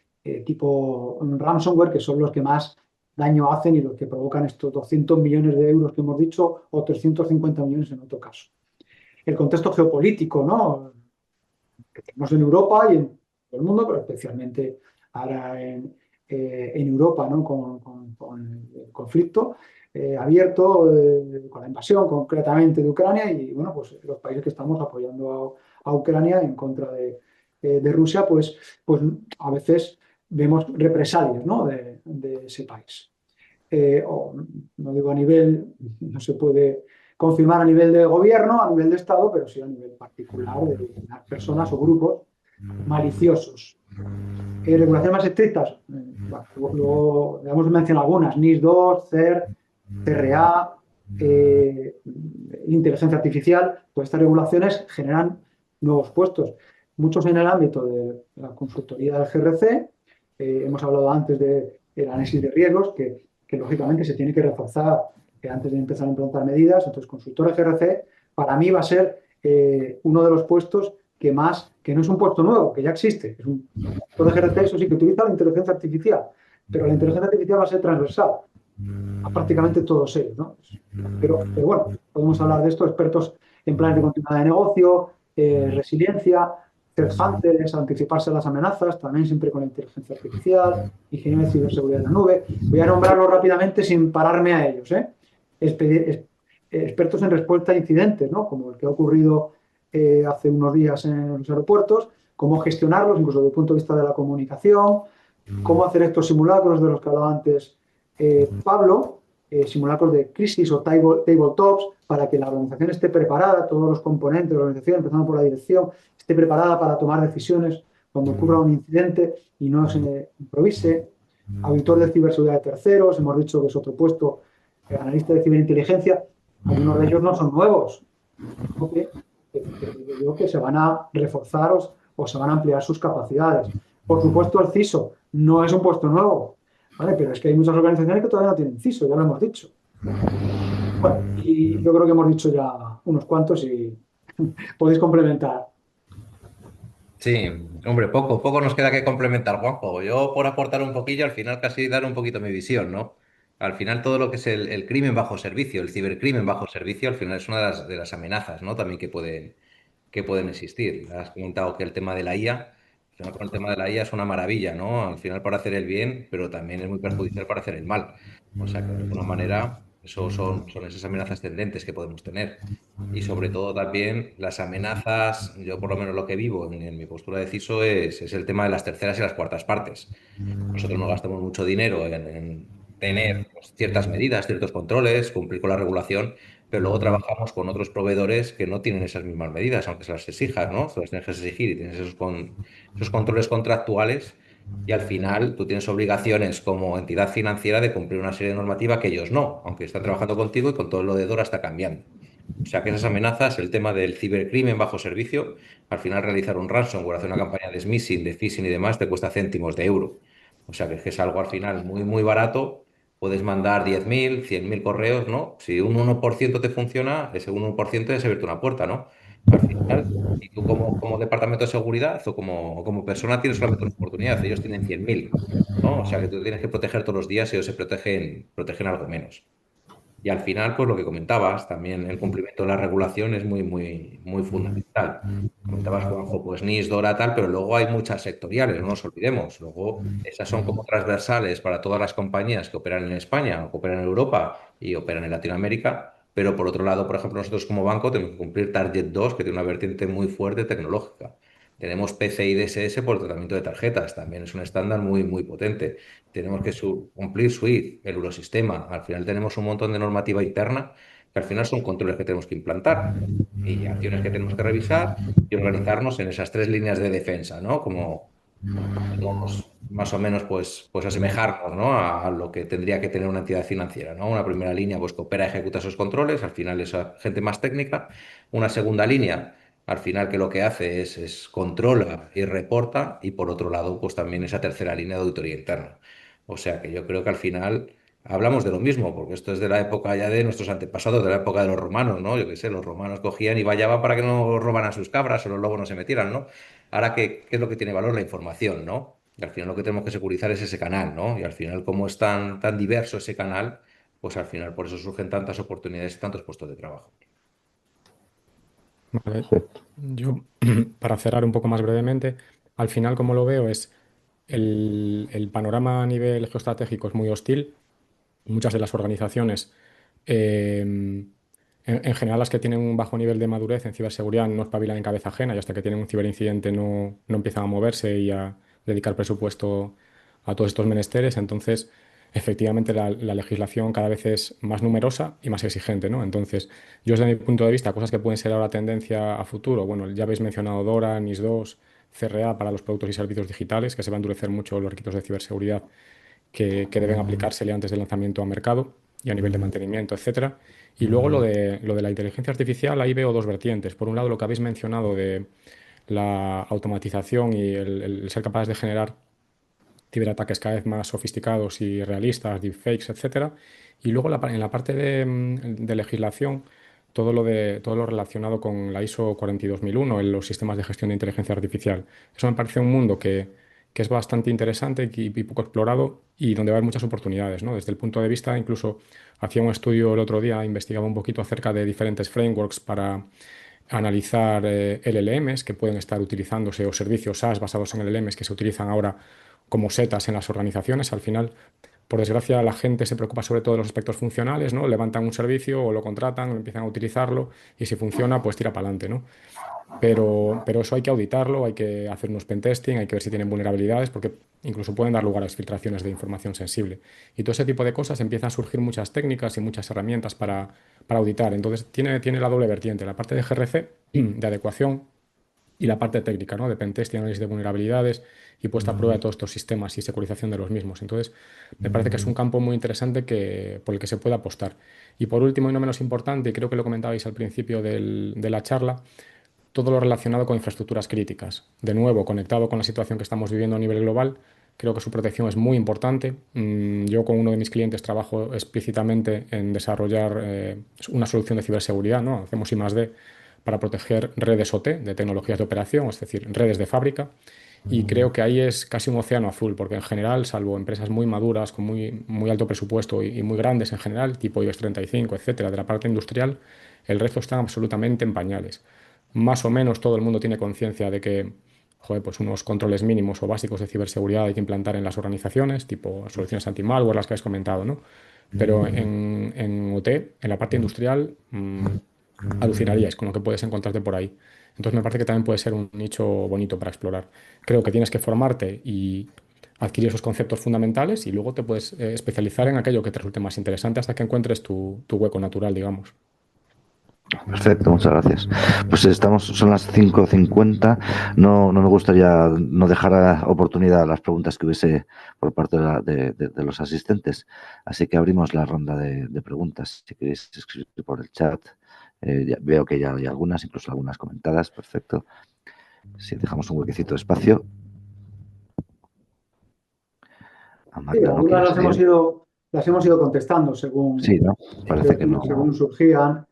tipo ransomware, que son los que más daño hacen y los que provocan estos 200 millones de euros que hemos dicho o 350 millones en otro caso. El contexto geopolítico, ¿no? Que tenemos en Europa y en todo el mundo, pero especialmente ahora en Europa, ¿no? Con el conflicto abierto, con la invasión concretamente de Ucrania y bueno, pues los países que estamos apoyando a Ucrania en contra de Rusia, pues a veces vemos represalias, ¿no? de ese país. o no digo a nivel, no se puede confirmar a nivel de gobierno, a nivel de Estado, pero sí a nivel particular de las personas o grupos maliciosos. Regulaciones más estrictas, bueno, luego hemos mencionado algunas, NIS2, CER, CRA, inteligencia artificial. Todas estas regulaciones generan nuevos puestos, muchos en el ámbito de la consultoría del GRC. Hemos hablado antes del análisis de riesgos, que lógicamente se tiene que reforzar antes de empezar a implementar medidas. Entonces, consultor de GRC para mí va a ser uno de los puestos que no es un puesto nuevo, que ya existe. Es un puesto de GRC, eso sí, que utiliza la inteligencia artificial, pero la inteligencia artificial va a ser transversal a prácticamente todos ellos, ¿no? Pero bueno, podemos hablar de esto, expertos en planes de continuidad de negocio, resiliencia, threat hunters, anticiparse a las amenazas, también siempre con la inteligencia artificial, ingeniería de ciberseguridad en la nube. Voy a nombrarlos rápidamente sin pararme a ellos, expertos en respuesta a incidentes, ¿no? Como el que ha ocurrido hace unos días en los aeropuertos, cómo gestionarlos, incluso desde el punto de vista de la comunicación, cómo hacer estos simulacros de los que hablaba antes Pablo, simulacros de crisis o tabletops, para que la organización esté preparada, todos los componentes de la organización, empezando por la dirección, esté preparada para tomar decisiones cuando ocurra un incidente y no se improvise. Auditor de ciberseguridad de terceros, hemos dicho que es otro puesto, analista de ciberinteligencia. Algunos de ellos no son nuevos, que se van a reforzar o se van a ampliar sus capacidades. Por supuesto, el CISO no es un puesto nuevo, ¿vale? Pero es que hay muchas organizaciones que todavía no tienen CISO, ya lo hemos dicho. Bueno, y yo creo que hemos dicho ya unos cuantos y podéis complementar. Sí, hombre, poco nos queda que complementar, Juanjo. Yo por aportar un poquillo, al final casi dar un poquito mi visión, ¿no? Al final todo lo que es el crimen bajo servicio, el cibercrimen bajo servicio, al final es una de las amenazas, ¿no? También que pueden existir. Has comentado que el tema de la IA, al final con el tema de la IA es una maravilla, ¿no? Al final para hacer el bien, pero también es muy perjudicial para hacer el mal. O sea que de alguna manera eso son esas amenazas tendentes que podemos tener. Y sobre todo también las amenazas, yo por lo menos lo que vivo en mi postura de CISO es el tema de las terceras y las cuartas partes. Nosotros no gastamos mucho dinero en tener pues, ciertas medidas, ciertos controles, cumplir con la regulación, pero luego trabajamos con otros proveedores que no tienen esas mismas medidas, aunque se las exijas, ¿no? Se las tienes que exigir y tienes esos controles contractuales y al final tú tienes obligaciones como entidad financiera de cumplir una serie de normativa que ellos no, aunque están trabajando contigo y con todo lo de DORA está cambiando. O sea que esas amenazas, el tema del cibercrimen bajo servicio, al final realizar un ransomware, hacer una campaña de smishing, de phishing y demás, te cuesta céntimos de euro. O sea que es algo al final muy barato. Puedes mandar 10.000, 100.000 correos, ¿no? Si un 1% te funciona, ese 1% es abierto una puerta, ¿no? Al final, y tú como departamento de seguridad o como persona tienes solamente una oportunidad, ellos tienen 100.000, ¿no? O sea que tú tienes que proteger todos los días y ellos se protegen algo menos. Y al final, pues lo que comentabas, también el cumplimiento de la regulación es muy fundamental. Comentabas, Juanjo, pues NIS, DORA, tal, pero luego hay muchas sectoriales, no nos olvidemos. Luego, esas son como transversales para todas las compañías que operan en España, o que operan en Europa y operan en Latinoamérica. Pero por otro lado, por ejemplo, nosotros como banco tenemos que cumplir Target 2, que tiene una vertiente muy fuerte tecnológica. Tenemos PCI DSS por el tratamiento de tarjetas, también es un estándar muy potente. Tenemos que cumplir SWIFT, el eurosistema. Al final tenemos un montón de normativa interna que al final son controles que tenemos que implantar y acciones que tenemos que revisar y organizarnos en esas tres líneas de defensa, ¿no? Como podemos más o menos pues asemejarnos, ¿no? A lo que tendría que tener una entidad financiera, ¿no? Una primera línea pues que opera y ejecuta esos controles, al final es gente más técnica. Una segunda línea, al final que lo que hace es controla y reporta y por otro lado pues también esa tercera línea de auditoría interna. O sea que yo creo que al final hablamos de lo mismo, porque esto es de la época ya de nuestros antepasados, de la época de los romanos, ¿no? Yo qué sé, los romanos cogían y vallaban para que no robaran sus cabras o los lobos no se metieran, ¿no? Ahora, ¿qué es lo que tiene valor? La información, ¿no? Y al final lo que tenemos que securizar es ese canal, ¿no? Y al final, como es tan diverso ese canal, pues al final por eso surgen tantas oportunidades y tantos puestos de trabajo. Vale. Yo, para cerrar un poco más brevemente, al final como lo veo es el panorama a nivel geoestratégico es muy hostil. Muchas de las organizaciones, en general las que tienen un bajo nivel de madurez en ciberseguridad, no espabilan en cabeza ajena y hasta que tienen un ciberincidente no empiezan a moverse y a dedicar presupuesto a todos estos menesteres. Entonces, efectivamente la legislación cada vez es más numerosa y más exigente, ¿no? Entonces, yo desde mi punto de vista, cosas que pueden ser ahora tendencia a futuro, bueno, ya habéis mencionado DORA, NIS2, CRA para los productos y servicios digitales, que se va a endurecer mucho los requisitos de ciberseguridad que deben aplicársele antes del lanzamiento a mercado y a nivel de mantenimiento, etcétera. Y luego lo de la inteligencia artificial, ahí veo dos vertientes. Por un lado, lo que habéis mencionado de la automatización y el ser capaces de generar ciberataques cada vez más sofisticados y realistas, deepfakes, etcétera. Y luego en la parte de legislación, todo lo relacionado con la ISO 42001, en los sistemas de gestión de inteligencia artificial. Eso me parece un mundo que es bastante interesante y poco explorado y donde va a haber muchas oportunidades, ¿no? Desde el punto de vista, incluso hacía un estudio el otro día, investigaba un poquito acerca de diferentes frameworks para analizar LLMs que pueden estar utilizándose o servicios SaaS basados en LLMs que se utilizan ahora como setas en las organizaciones. Al final, por desgracia, la gente se preocupa sobre todo de los aspectos funcionales, ¿no? Levantan un servicio o lo contratan, empiezan a utilizarlo y si funciona, pues tira para adelante, ¿no? Pero eso hay que auditarlo, hay que hacer unos pentesting, hay que ver si tienen vulnerabilidades, porque incluso pueden dar lugar a filtraciones de información sensible. Y todo ese tipo de cosas empiezan a surgir muchas técnicas y muchas herramientas para auditar. Entonces tiene la doble vertiente, la parte de GRC, de adecuación, y la parte técnica, ¿no? De pentesting, análisis de vulnerabilidades y puesta a prueba de todos estos sistemas y securización de los mismos. Entonces, me parece que es un campo muy interesante por el que se puede apostar. Y por último, y no menos importante, y creo que lo comentabais al principio de la charla, todo lo relacionado con infraestructuras críticas. De nuevo, conectado con la situación que estamos viviendo a nivel global, creo que su protección es muy importante. Yo con uno de mis clientes trabajo explícitamente en desarrollar una solución de ciberseguridad, ¿no? Hacemos I+D para proteger redes OT de tecnologías de operación, es decir, redes de fábrica. Y creo que ahí es casi un océano azul, porque en general, salvo empresas muy maduras, con muy alto presupuesto y muy grandes en general, tipo IBEX 35, etcétera, de la parte industrial, el resto están absolutamente en pañales. Más o menos todo el mundo tiene conciencia de que, joder, pues unos controles mínimos o básicos de ciberseguridad hay que implantar en las organizaciones, tipo soluciones anti-malware, las que has comentado, ¿no? Pero en OT, en la parte industrial, alucinaríais con lo que puedes encontrarte por ahí. Entonces me parece que también puede ser un nicho bonito para explorar. Creo que tienes que formarte y adquirir esos conceptos fundamentales y luego te puedes especializar en aquello que te resulte más interesante hasta que encuentres tu hueco natural, digamos. Perfecto, muchas gracias. Pues son las 5:50. No me gustaría no dejar oportunidad a las preguntas que hubiese por parte de los asistentes. Así que abrimos la ronda de preguntas. Si queréis escribir por el chat, veo que ya hay algunas, incluso algunas comentadas. Perfecto. Si dejamos un huequecito de espacio. A Sí, Magda no algunas quiere salir. las hemos ido contestando Sí, ¿no? Parece que no. según surgían.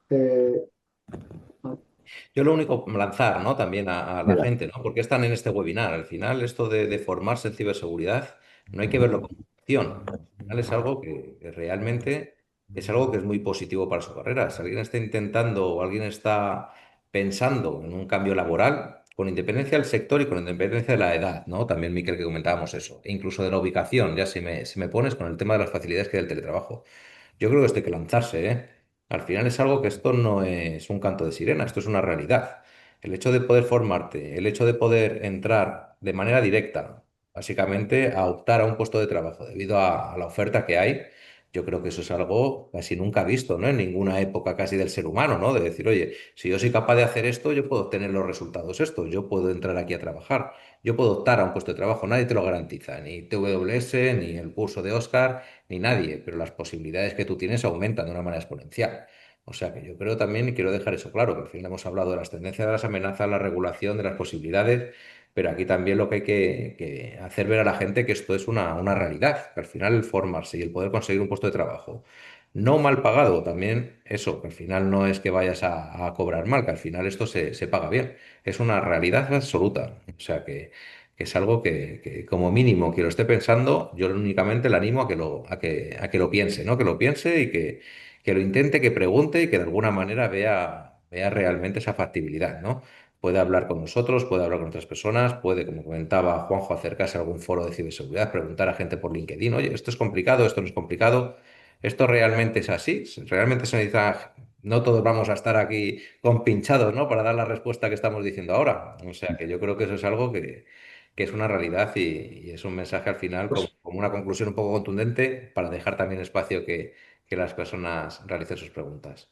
Eh, Yo lo único, lanzar, ¿no? También a la Mira, gente, ¿no? Porque están en este webinar. Al final, esto de formarse en ciberseguridad, no hay que verlo como opción. Al final es algo que realmente es algo que es muy positivo para su carrera. Si alguien está intentando o alguien está pensando en un cambio laboral, con independencia del sector y con independencia de la edad, ¿no? También, Miquel, que comentábamos eso. E incluso de la ubicación, ya si me pones con el tema de las facilidades que da el teletrabajo. Yo creo que esto hay que lanzarse, ¿eh? Al final es algo que esto no es un canto de sirena, esto es una realidad. El hecho de poder formarte, el hecho de poder entrar de manera directa, básicamente a optar a un puesto de trabajo debido a la oferta que hay, yo creo que eso es algo casi nunca visto, ¿no? En ninguna época casi del ser humano, ¿no? De decir, oye, si yo soy capaz de hacer esto, yo puedo obtener los resultados estos, yo puedo entrar aquí a trabajar, yo puedo optar a un puesto de trabajo, nadie te lo garantiza, ni TWS, ni el curso de Oscar ni nadie, pero las posibilidades que tú tienes aumentan de una manera exponencial. O sea que yo creo también, y quiero dejar eso claro, que al final hemos hablado de las tendencias, de las amenazas, la regulación, de las posibilidades, pero aquí también lo que hay que hacer ver a la gente que esto es una realidad, que al final el formarse y el poder conseguir un puesto de trabajo, no mal pagado, también eso, que al final no es que vayas a cobrar mal, que al final esto se paga bien, es una realidad absoluta. O sea que es algo que como mínimo que lo esté pensando, yo únicamente le animo a que lo piense, ¿no? Que lo piense y que lo intente, que pregunte y que de alguna manera vea realmente esa factibilidad, ¿no? Puede hablar con nosotros, puede hablar con otras personas, puede, como comentaba Juanjo, acercarse a algún foro de ciberseguridad, preguntar a gente por LinkedIn, oye, esto es complicado, esto no es complicado, esto realmente es así, realmente se necesita, no todos vamos a estar aquí compinchados, ¿no? Para dar la respuesta que estamos diciendo ahora. O sea que yo creo que eso es algo que es una realidad y es un mensaje al final como, Pues como una conclusión un poco contundente para dejar también espacio que las personas realicen sus preguntas.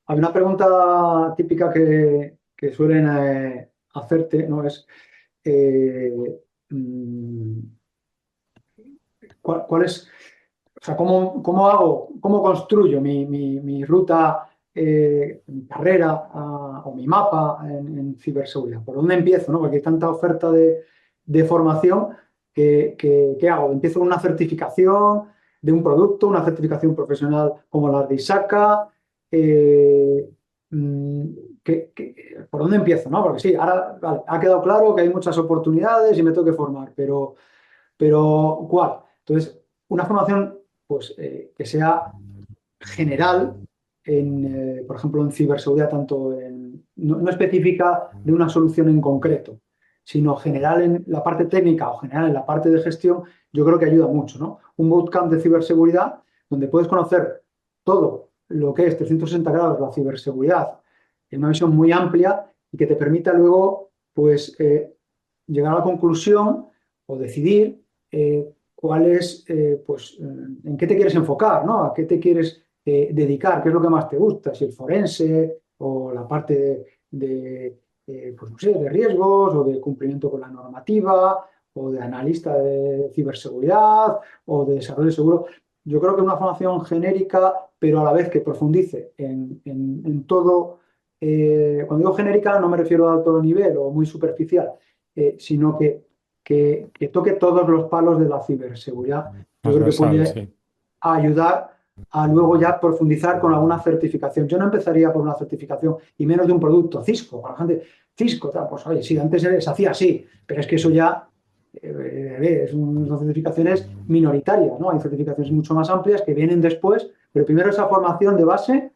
hay una pregunta típica que suelen hacerte, ¿no? Es eh, mm, ¿cuál es, o sea, cómo hago, cómo construyo mi ruta, mi carrera o mi mapa en ciberseguridad? ¿Por dónde empiezo, no? Porque hay tanta oferta de formación ¿qué hago? Empiezo con una certificación de un producto, una certificación profesional como la de ISACA. eh, mm, ¿Por dónde empiezo, no? Porque sí, ahora vale, ha quedado claro que hay muchas oportunidades y me tengo que formar, pero ¿cuál? Entonces, una formación pues, que sea general, por ejemplo, en ciberseguridad, no específica de una solución en concreto, sino general en la parte técnica o general en la parte de gestión, yo creo que ayuda mucho, ¿no? Un bootcamp de ciberseguridad donde puedes conocer todo lo que es 360 grados la ciberseguridad en una visión muy amplia y que te permita luego, pues, llegar a la conclusión o decidir cuál es, pues, en qué te quieres enfocar, ¿no? A qué te quieres dedicar, qué es lo que más te gusta, si el forense o la parte pues, no sé, de riesgos o de cumplimiento con la normativa o de analista de ciberseguridad o de desarrollo de seguro. Yo creo que una formación genérica, pero a la vez que profundice en todo. Cuando digo genérica no me refiero a alto nivel o muy superficial, sino que toque todos los palos de la ciberseguridad. Yo creo que Transversal, puede sí. ayudar a luego ya profundizar con alguna certificación. Yo no empezaría por una certificación y menos de un producto. Cisco, para la gente, Cisco, tal, pues oye, sí, antes se hacía así, pero es que eso ya son certificaciones minoritarias, ¿no? Hay certificaciones mucho más amplias que vienen después, pero primero esa formación de base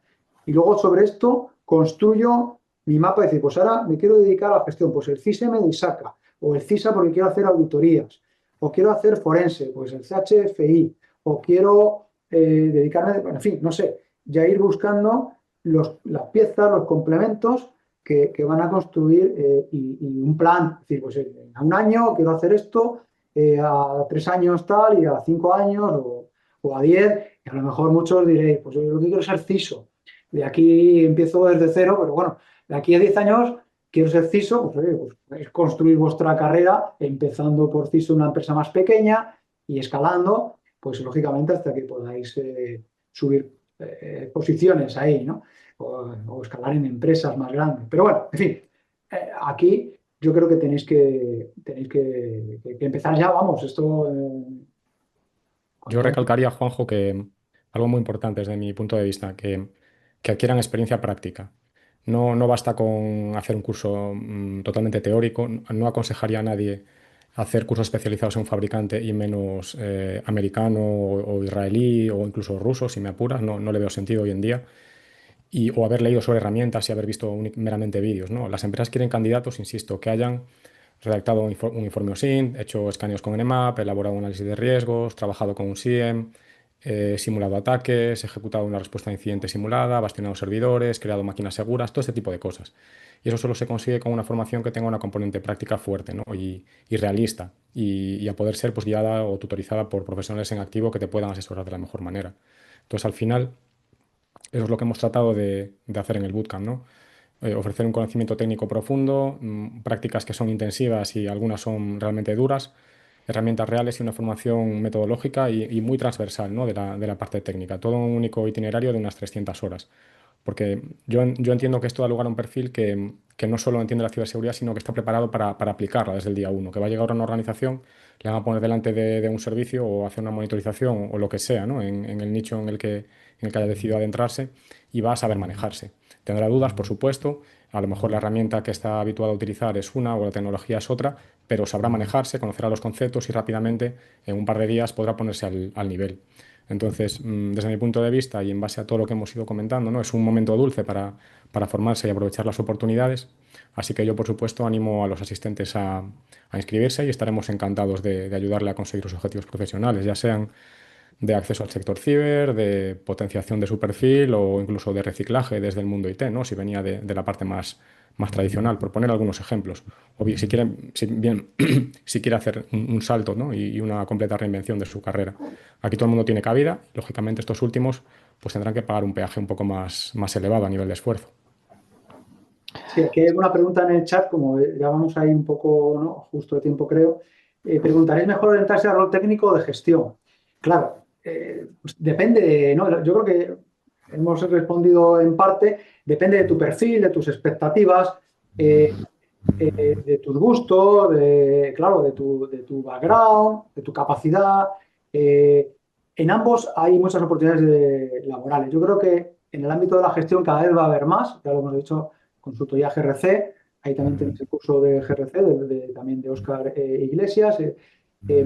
y luego sobre esto construyo mi mapa y decir, pues ahora me quiero dedicar a la gestión, pues el CISM de ISACA, o el CISA porque quiero hacer auditorías, o quiero hacer forense, pues el CHFI, o quiero dedicarme, bueno, en fin, no sé, ya ir buscando las piezas, los complementos que van a construir y un plan, es decir, pues a un año quiero hacer esto, a 3 años tal, y a 5 años, o a 10, y a lo mejor muchos diréis, pues yo lo que quiero es ser CISO. De aquí empiezo desde cero, pero bueno, de aquí a 10 años quiero ser CISO, pues, oye, pues es construir vuestra carrera empezando por CISO en una empresa más pequeña y escalando, pues lógicamente hasta que podáis subir posiciones ahí, ¿no? O escalar en empresas más grandes. Pero bueno, en fin, aquí yo creo que tenéis que empezar ya, vamos, esto Yo cuanto antes. recalcaría, Juanjo, que algo muy importante desde mi punto de vista, que adquieran experiencia práctica. No basta con hacer un curso totalmente teórico. No aconsejaría a nadie hacer cursos especializados en un fabricante y menos americano o israelí o incluso ruso, si me apuras. No le veo sentido hoy en día. O haber leído sobre herramientas y haber visto meramente vídeos, ¿no? Las empresas quieren candidatos, insisto, que hayan redactado un informe OSINT, hecho escaneos con Nmap, elaborado un análisis de riesgos, trabajado con un SIEM, simulado ataques, ejecutado una respuesta a incidente simulada, bastionado servidores, creado máquinas seguras, todo este tipo de cosas. Y eso solo se consigue con una formación que tenga una componente práctica fuerte, ¿no? y realista, y a poder ser pues, guiada o tutorizada por profesionales en activo que te puedan asesorar de la mejor manera. Entonces, al final, eso es lo que hemos tratado de hacer en el bootcamp, ¿no? Ofrecer un conocimiento técnico profundo, prácticas que son intensivas y algunas son realmente duras, herramientas reales y una formación metodológica y muy transversal, ¿no? de la parte técnica. Todo un único itinerario de unas 300 horas. Porque yo entiendo que esto da lugar a un perfil que no solo entiende la ciberseguridad, sino que está preparado para aplicarla desde el día uno, que va a llegar a una organización, le van a poner delante de un servicio o hacer una monitorización o lo que sea, ¿no? en el nicho en el que haya decidido adentrarse y va a saber manejarse. Tendrá dudas, por supuesto, a lo mejor la herramienta que está habituado a utilizar es una o la tecnología es otra, pero sabrá manejarse, conocerá los conceptos y rápidamente, en un par de días, podrá ponerse al nivel. Entonces, desde mi punto de vista y en base a todo lo que hemos ido comentando, ¿no? Es un momento dulce para formarse y aprovechar las oportunidades. Así que yo, por supuesto, animo a los asistentes a inscribirse y estaremos encantados de ayudarle a conseguir sus objetivos profesionales, ya sean de acceso al sector ciber, de potenciación de su perfil o incluso de reciclaje desde el mundo IT, ¿no? Si venía de la parte más tradicional, por poner algunos ejemplos. O bien, si quiere hacer un salto, ¿no? y una completa reinvención de su carrera. Aquí todo el mundo tiene cabida, lógicamente estos últimos pues tendrán que pagar un peaje un poco más elevado a nivel de esfuerzo. Sí, aquí hay una pregunta en el chat, como ya vamos ahí un poco, ¿no? Justo de tiempo creo. Preguntar, ¿es mejor orientarse al rol técnico o de gestión? Claro, pues depende, ¿no? Yo creo que hemos respondido en parte, depende de tu perfil, de tus expectativas, de tus gustos, claro, de tu background, de tu capacidad. En ambos hay muchas oportunidades laborales. Yo creo que en el ámbito de la gestión cada vez va a haber más, ya lo hemos dicho, consultoría GRC, ahí también tenéis el curso de GRC, también de Óscar Iglesias. He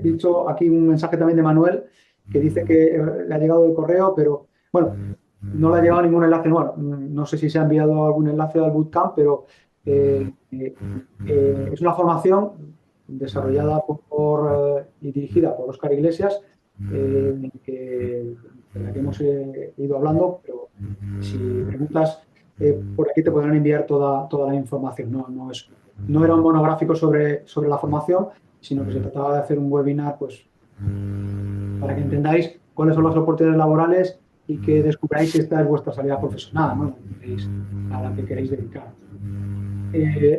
dicho aquí un mensaje también de Manuel que dice que le ha llegado el correo, pero bueno, no le ha llegado ningún enlace. Bueno, no sé si se ha enviado algún enlace al bootcamp, pero es una formación desarrollada y dirigida por Óscar Iglesias, de la que hemos ido hablando, pero si preguntas, por aquí te podrán enviar toda la información. No era un monográfico sobre la formación, sino que se trataba de hacer un webinar pues, para que entendáis cuáles son las oportunidades laborales y que descubráis si esta es vuestra salida profesional, ¿no? A la que queréis dedicar.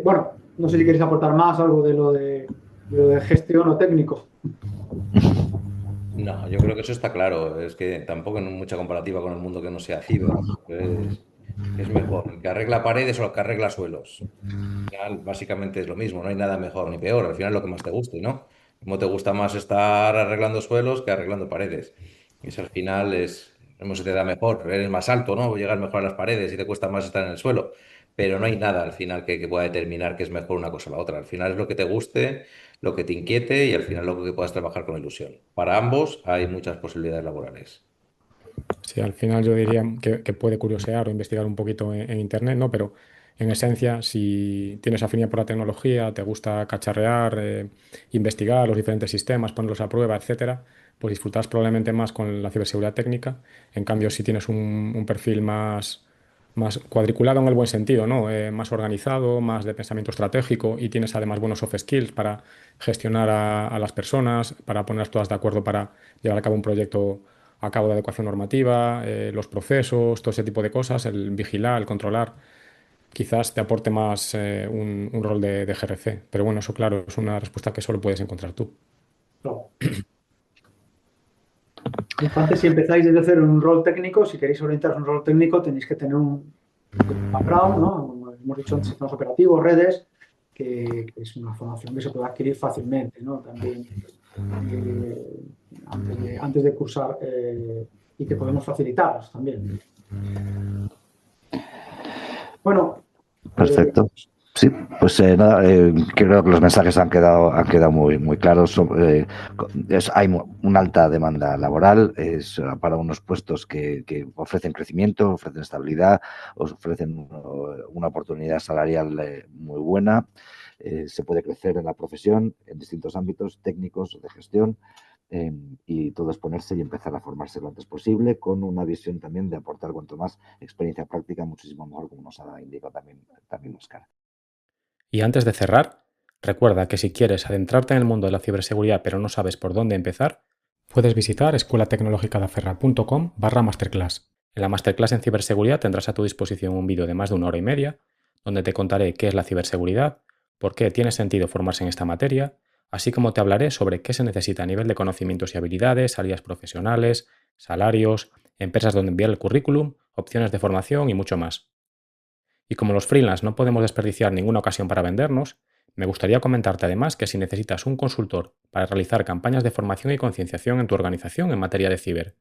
Bueno, no sé si queréis aportar más algo de lo de gestión o técnico. No, yo creo que eso está claro. Es que tampoco en mucha comparativa con el mundo que no sea ciber. Es mejor el que arregla paredes o el que arregla suelos. Al final, básicamente es lo mismo, no hay nada mejor ni peor. Al final lo que más te guste, ¿no? Como te gusta más estar arreglando suelos que arreglando paredes. Y eso al final no se te da mejor, eres más alto, ¿no? Llegas mejor a las paredes y te cuesta más estar en el suelo. Pero no hay nada al final que pueda determinar que es mejor una cosa o la otra. Al final es lo que te guste, lo que te inquiete y al final lo que puedas trabajar con ilusión. Para ambos hay muchas posibilidades laborales. Sí, al final yo diría que puede curiosear o investigar un poquito en Internet, ¿no? Pero en esencia, si tienes afinidad por la tecnología, te gusta cacharrear, investigar los diferentes sistemas, ponerlos a prueba, etcétera, pues disfrutas probablemente más con la ciberseguridad técnica. En cambio, si tienes un perfil más cuadriculado en el buen sentido, ¿no? Más organizado, más de pensamiento estratégico y tienes además buenos soft skills para gestionar a las personas, para ponerlas todas de acuerdo para llevar a cabo un proyecto a cabo de adecuación normativa, los procesos, todo ese tipo de cosas, el vigilar, el controlar, quizás te aporte más un rol de GRC. Pero bueno, eso claro, es una respuesta que solo puedes encontrar tú. Claro. Aparte, si empezáis desde cero en un rol técnico, si queréis orientaros en un rol técnico, tenéis que tener un background, ¿no? Como hemos dicho, sistemas operativos, redes, que es una formación que se puede adquirir fácilmente, ¿no? También antes de cursar y que podemos facilitaros también. Bueno. Perfecto. Sí, pues nada, creo que los mensajes han quedado muy claros. Hay una alta demanda laboral, es para unos puestos que ofrecen crecimiento, ofrecen estabilidad, ofrecen una oportunidad salarial muy buena. Se puede crecer en la profesión en distintos ámbitos técnicos de gestión y todo es ponerse y empezar a formarse lo antes posible con una visión también de aportar cuanto más experiencia práctica, muchísimo mejor, como nos ha indicado también Óscar. Y antes de cerrar, recuerda que si quieres adentrarte en el mundo de la ciberseguridad pero no sabes por dónde empezar, puedes visitar escuelatecnologicadaferra.com/masterclass. En la masterclass en ciberseguridad tendrás a tu disposición un vídeo de más de 1 hora y media, donde te contaré qué es la ciberseguridad, por qué tiene sentido formarse en esta materia, así como te hablaré sobre qué se necesita a nivel de conocimientos y habilidades, salidas profesionales, salarios, empresas donde enviar el currículum, opciones de formación y mucho más. Y como los freelance no podemos desperdiciar ninguna ocasión para vendernos, me gustaría comentarte además que si necesitas un consultor para realizar campañas de formación y concienciación en tu organización en materia de ciber,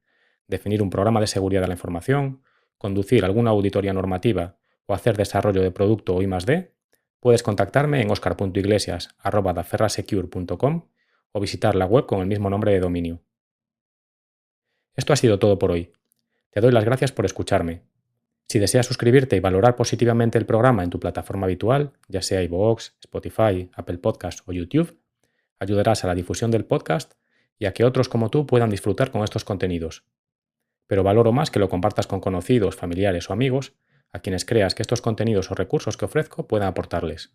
definir un programa de seguridad de la información, conducir alguna auditoría normativa o hacer desarrollo de producto o I+D, puedes contactarme en oscar.iglesias@daferrasecure.com o visitar la web con el mismo nombre de dominio. Esto ha sido todo por hoy. Te doy las gracias por escucharme. Si deseas suscribirte y valorar positivamente el programa en tu plataforma habitual, ya sea iVoox, Spotify, Apple Podcasts o YouTube, ayudarás a la difusión del podcast y a que otros como tú puedan disfrutar con estos contenidos. Pero valoro más que lo compartas con conocidos, familiares o amigos, a quienes creas que estos contenidos o recursos que ofrezco puedan aportarles.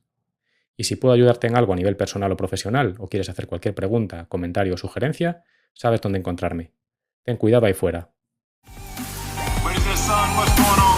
Y si puedo ayudarte en algo a nivel personal o profesional, o quieres hacer cualquier pregunta, comentario o sugerencia, sabes dónde encontrarme. Ten cuidado ahí fuera. Son, what's going on?